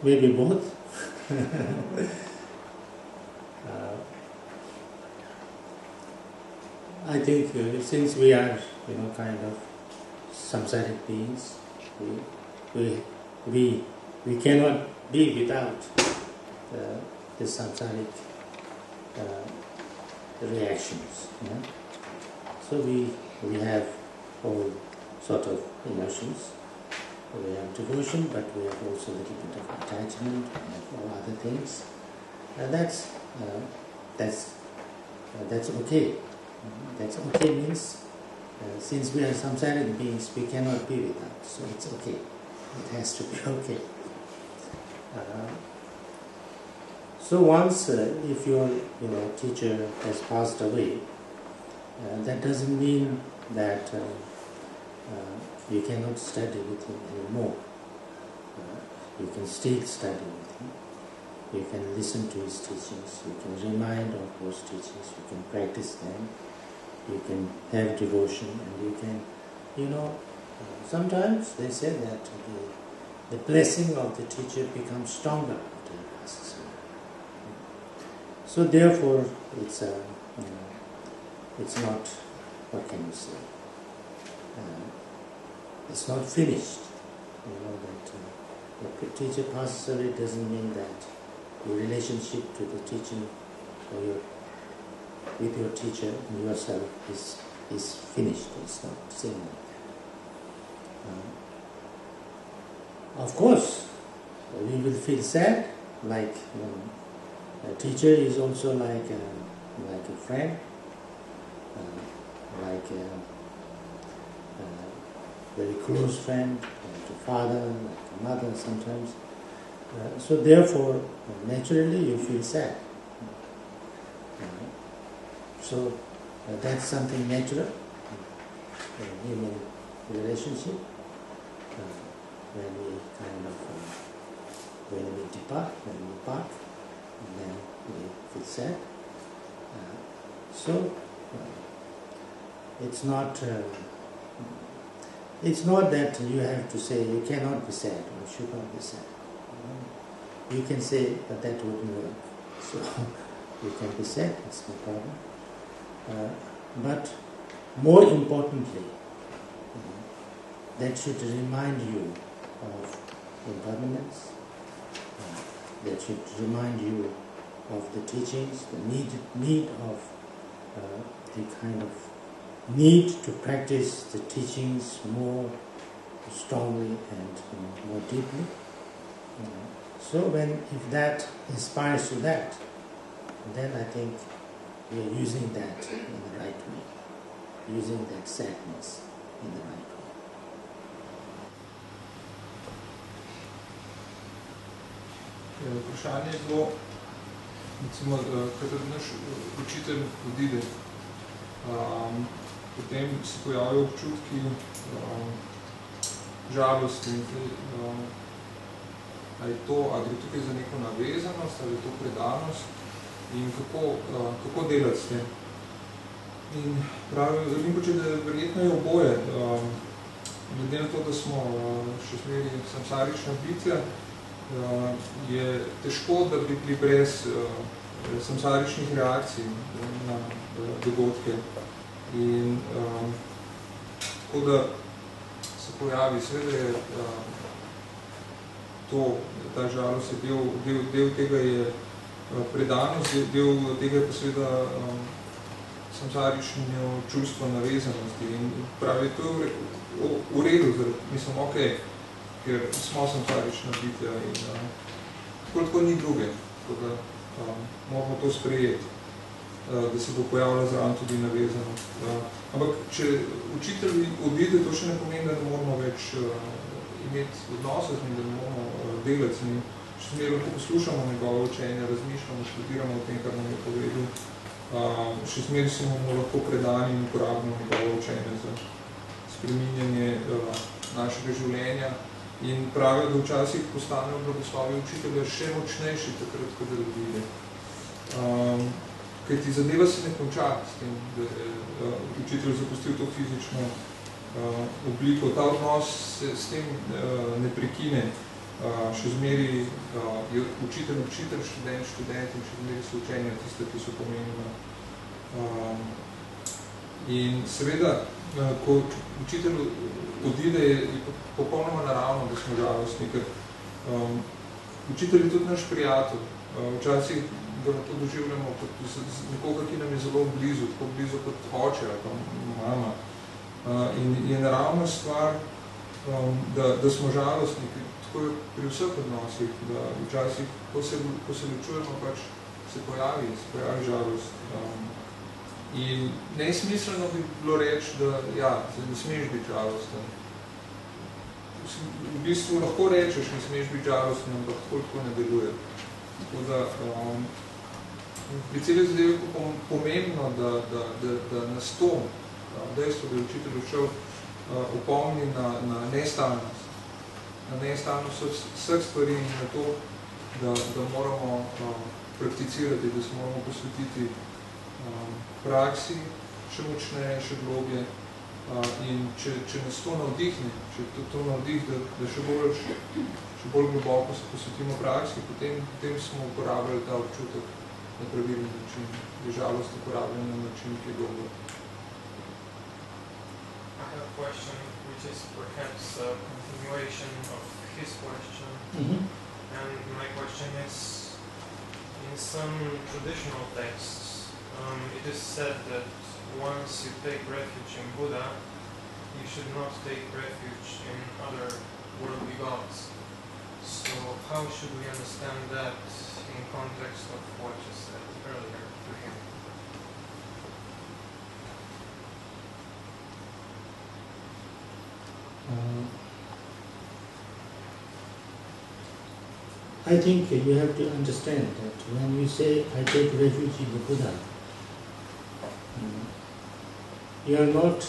Maybe both. I think since we are, kind of samsaric beings, we cannot be without the samsaric reactions. So we have all sort of emotions. We have devotion, but we have also a little bit of attachment and all other things. That's okay. That's okay means since we are samsaric beings, we cannot be without. So it's okay. It has to be okay. So once, if your teacher has passed away, that doesn't mean that you cannot study with him anymore. You can still study with him. You can listen to his teachings. You can remind of those teachings. You can practice them. You can have devotion, and you can, sometimes they say that the blessing of the teacher becomes stronger after he passes away. So therefore, it's not, what can you say? It's not finished. That the teacher passes away doesn't mean that your relationship to the teaching or with your teacher and yourself is finished. It's not saying like that. Of course, we will feel sad, like a teacher is also like a friend, like a very close friend, like a father, like a mother sometimes. So therefore, naturally you feel sad. So that's something natural in human relationship. When we depart, when we part, and then we feel sad. So it's not that you have to say you cannot be sad or should not be sad. You can say, but that wouldn't work. So you can be sad, it's no problem. But more importantly, that should remind you of impermanence. That should remind you of the teachings, the need of the kind of need to practice the teachings more strongly and more deeply. So if that inspires to that, then I think we are using that in the right way, using that sadness in the right way. Vprašanje je bilo, recimo, kadar naš učitelj odide, potem se pojavijo občutki žalosti. Ali gre tukaj za neko navezanost, ali je to predanost in kako delati s tem. In pravi Rinpoče, da verjetno je oboje. Glede na to, da smo še smeri samsarična bitja, je težko, da bi bili brez samsaričnih reakcij na dogodke. In tako da se pojavi, seveda je ta žalost je del tega je predanost, del tega je pa seveda samsarično čustvo navezanosti. In pravi, to je v redu, mislim, ok, ker smo samsarična bitja in tako ni druge, tako da moramo to sprejeti, da se bo pojavila zraven tudi navezanost. Ampak, če učitelj odide, to še ne pomeni, da ne moramo več imeti odnose z njim, da ne moramo delati z njim. Še smer lahko poslušamo njegovo učenje, razmišljamo, študiramo o tem, kar nam je povedal. Še smer si bomo lahko predani in uporabno njegovo učenje za spreminjanje našega življenja. In pravijo, da včasih postanejo blagoslovi učitelja še močnejši takrat, ko da odide. Kajti zadeva se ne konča s tem, da učitelj zapustil to fizično obliko. Ta odnos se s tem ne prekine. Še zmeri je učitelj, študent in še zmeri so učenja tiste, ki so pomembne. In seveda, ko učitelj odide, je popolnoma naravno, da smo žalostni, ker učitelj je tudi naš prijatelj. Včasih ga to doživljamo kot nekoga, ki nam je zelo blizu, tako blizu kot oče ali pa mama. In je naravna stvar, da smo žalostni, tako je pri vseh odnosih, da včasih, ko se ločujemo, pač se pojavi žalost. In nesmiselno bi bilo reči, da ja, ne smeš biti žalosten. V bistvu lahko rečeš, ne smeš biti žalosten, ampak tako ne deluje. Tako da pri celi zadevi je pomembno, da nas to dejstvo, da je učitelj odšel, opomni na nestalnost. Na nestalnost vseh stvari in na to, da moramo prakticirati, da se moramo posvetiti praksi še močneje, še globje. In če nas to navdihne, če to navdih, da še bolj globoko se posvetimo praksi, potem smo uporabljali ta občutek na pravilni način, je žalost uporabljena na način, ki je dobro. I have a question which is perhaps a continuation of his question. And my question is, in some traditional texts, it is said that once you take refuge in Buddha, you should not take refuge in other worldly gods. So how should we understand that in context of what you said earlier to him? I think you have to understand that when you say, I take refuge in the Buddha, you are not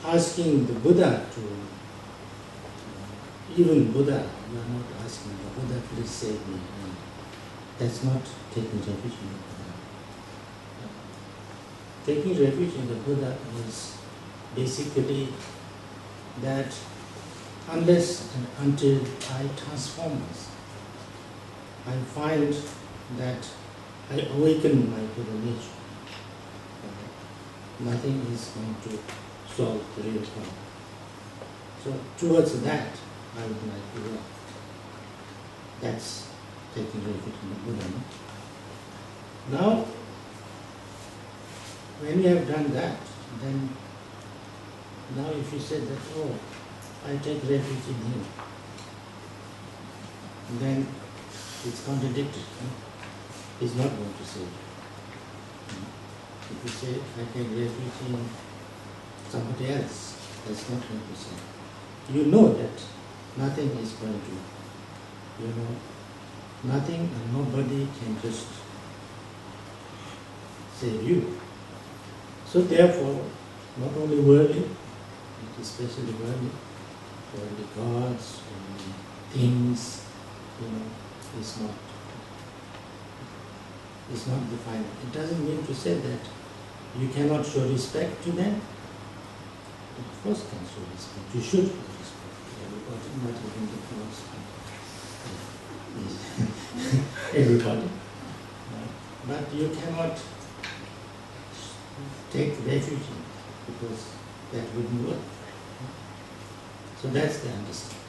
asking the Buddha to, even Buddha, you are not asking the Buddha, please save me. That's not taking refuge in the Buddha. Taking refuge in the Buddha is basically that unless and until I transform myself, I find that I awaken my Buddha nature. Nothing is going to solve the real problem. So towards that, I would like to work. That's taking refuge in the Buddha. Now, when you have done that, then now if you say that, oh, I take refuge in him, then it's contradicted. He's not going to save you. If you say, I take refuge in somebody else, that's not going to save you. You know that nothing is going to, nothing and nobody can just save you. So therefore, not only worldly, but especially worldly gods, worldly things, is not the final. It doesn't mean to say that you cannot show respect to them. Of course you can show respect. You should show respect to everybody, not even the gods, but everybody. But you cannot take refuge in it, because that wouldn't work. So that's the understanding.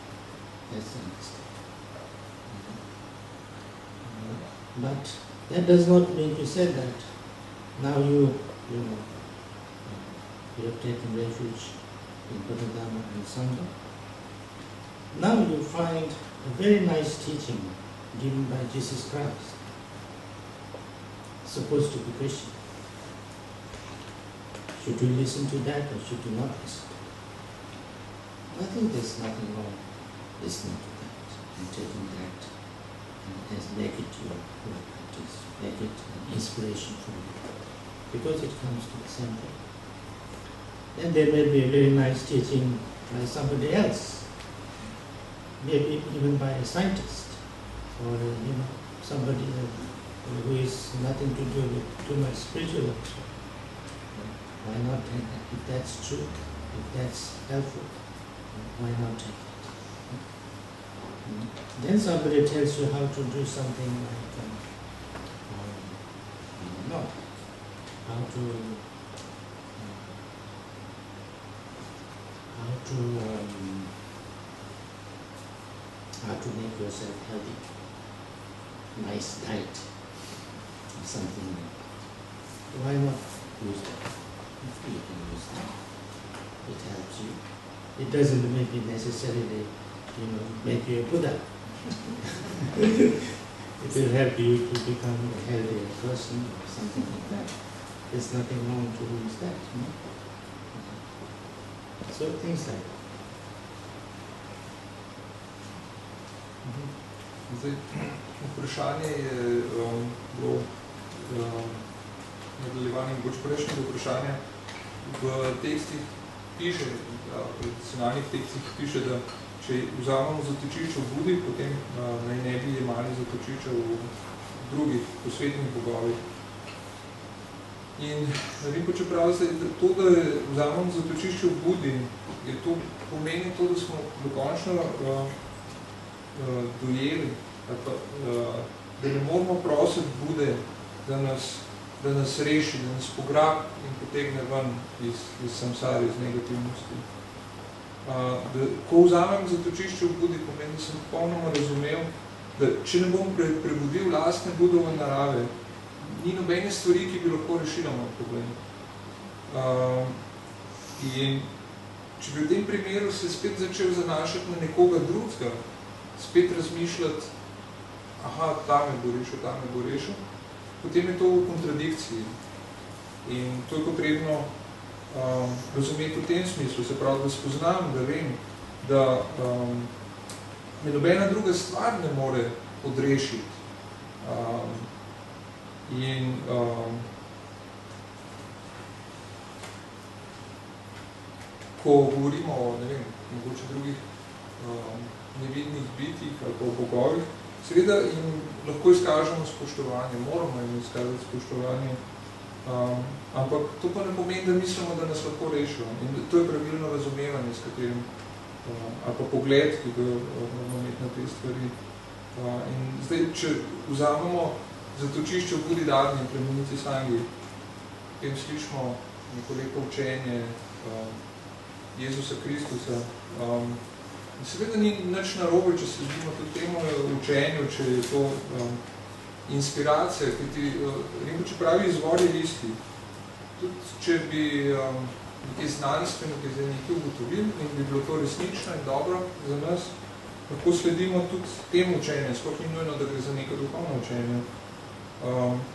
But that does not mean to say that now you have taken refuge in Buddha, Dhamma and Sangha. Now you find a very nice teaching given by Jesus Christ, supposed to be Christian. Should you listen to that or should you not listen to it? I think there's nothing wrong listening to that and taking that and make it your practice, make it an inspiration for you, because it comes to the same thing. Then there may be a very nice teaching by somebody else, maybe even by a scientist, or somebody who is nothing to do with too much spiritual also. Why not take it? If that's true, if that's helpful, why not take it? Then somebody tells you how to do something like, no, how to make yourself healthy, nice diet, something like that. Why not use that? You can use that. It helps you. It doesn't make it necessarily, make you a Buddha. It will help you to become a healthier person or something like that. There's nothing wrong to use that. So things like that. Zdaj, vprašanje je bilo nadaljevanje mogoče prejšnjega vprašanja. V tekstih piše, v tradicionalnih tekstih piše, da če vzamemo zatočišče v Budi, potem naj ne bi jemali zatočišča v drugih posvetnih bogovih. In Rinpoče pravi se, da to, da vzamemo zatočišče v Budi, je to pomeni to, da smo dokončno dojeli, da ne moramo prositi Bude, da nas reši, da nas pograbi in potegne ven iz samsare, iz negativnosti. Ko vzamem zatočišče v Budi, pomeni, da sem popolnoma razumel, da če ne bom prebudil lastne budove narave, ni nobene stvari, ki bi lahko rešila moj problem. In če bi v tem primeru se spet začel zanašati na nekoga drugega, spet razmišljati, aha, ta me bo rešil, potem je to v kontradikciji. In to je potrebno razumeti v tem smislu, se pravi, da spoznam, da vem, da me nobena druga stvar ne more odrešiti. Ko govorimo o, mogoče drugih nevidnih bitih ali pa o bogovih, seveda jim lahko izkažemo spoštovanje, moramo jim izkazati spoštovanje, ampak to pa ne pomeni, da mislimo, da nas lahko rešijo. In to je pravilno razumevanje, s katerim, ali pa pogled, ki ga moramo imeti na te stvari. In zdaj, če vzamemo zatočišče v Budi Dadni in plemenici Sangi, potem slišimo neko lepo učenje Jezusa Kristusa. Seveda ni nič narobe, če sledimo tudi temu učenju, če je to inspiracija, ki ti Rinpoče pravi izvor je isti. Tudi če bi nekaj znanstveniki zdaj nekaj ugotovili in bi bilo to resnično in dobro za nas, lahko sledimo tudi temu učenju, sploh ni nujno, da gre za neko duhovno učenje.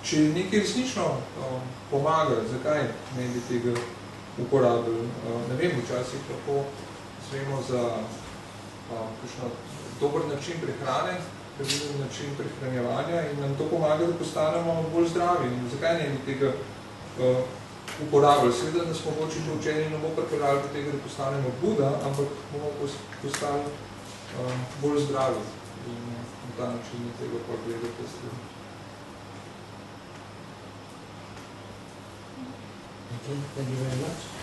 Če nekaj resnično pomaga, zakaj ne bi tega uporabili? Ne vem, včasih lahko svemo za dober način prehrane, pravilen način prehranjevanja in nam to pomaga, da postanemo bolj zdravi. In zakaj ne bi tega uporabljali? Seveda nas mogoče to učenje ne bo pripeljalo do tega, da postanemo Buda, ampak bomo postali bolj zdravi in na ta način je tega pa gledati stvari. Okay, thank you very much.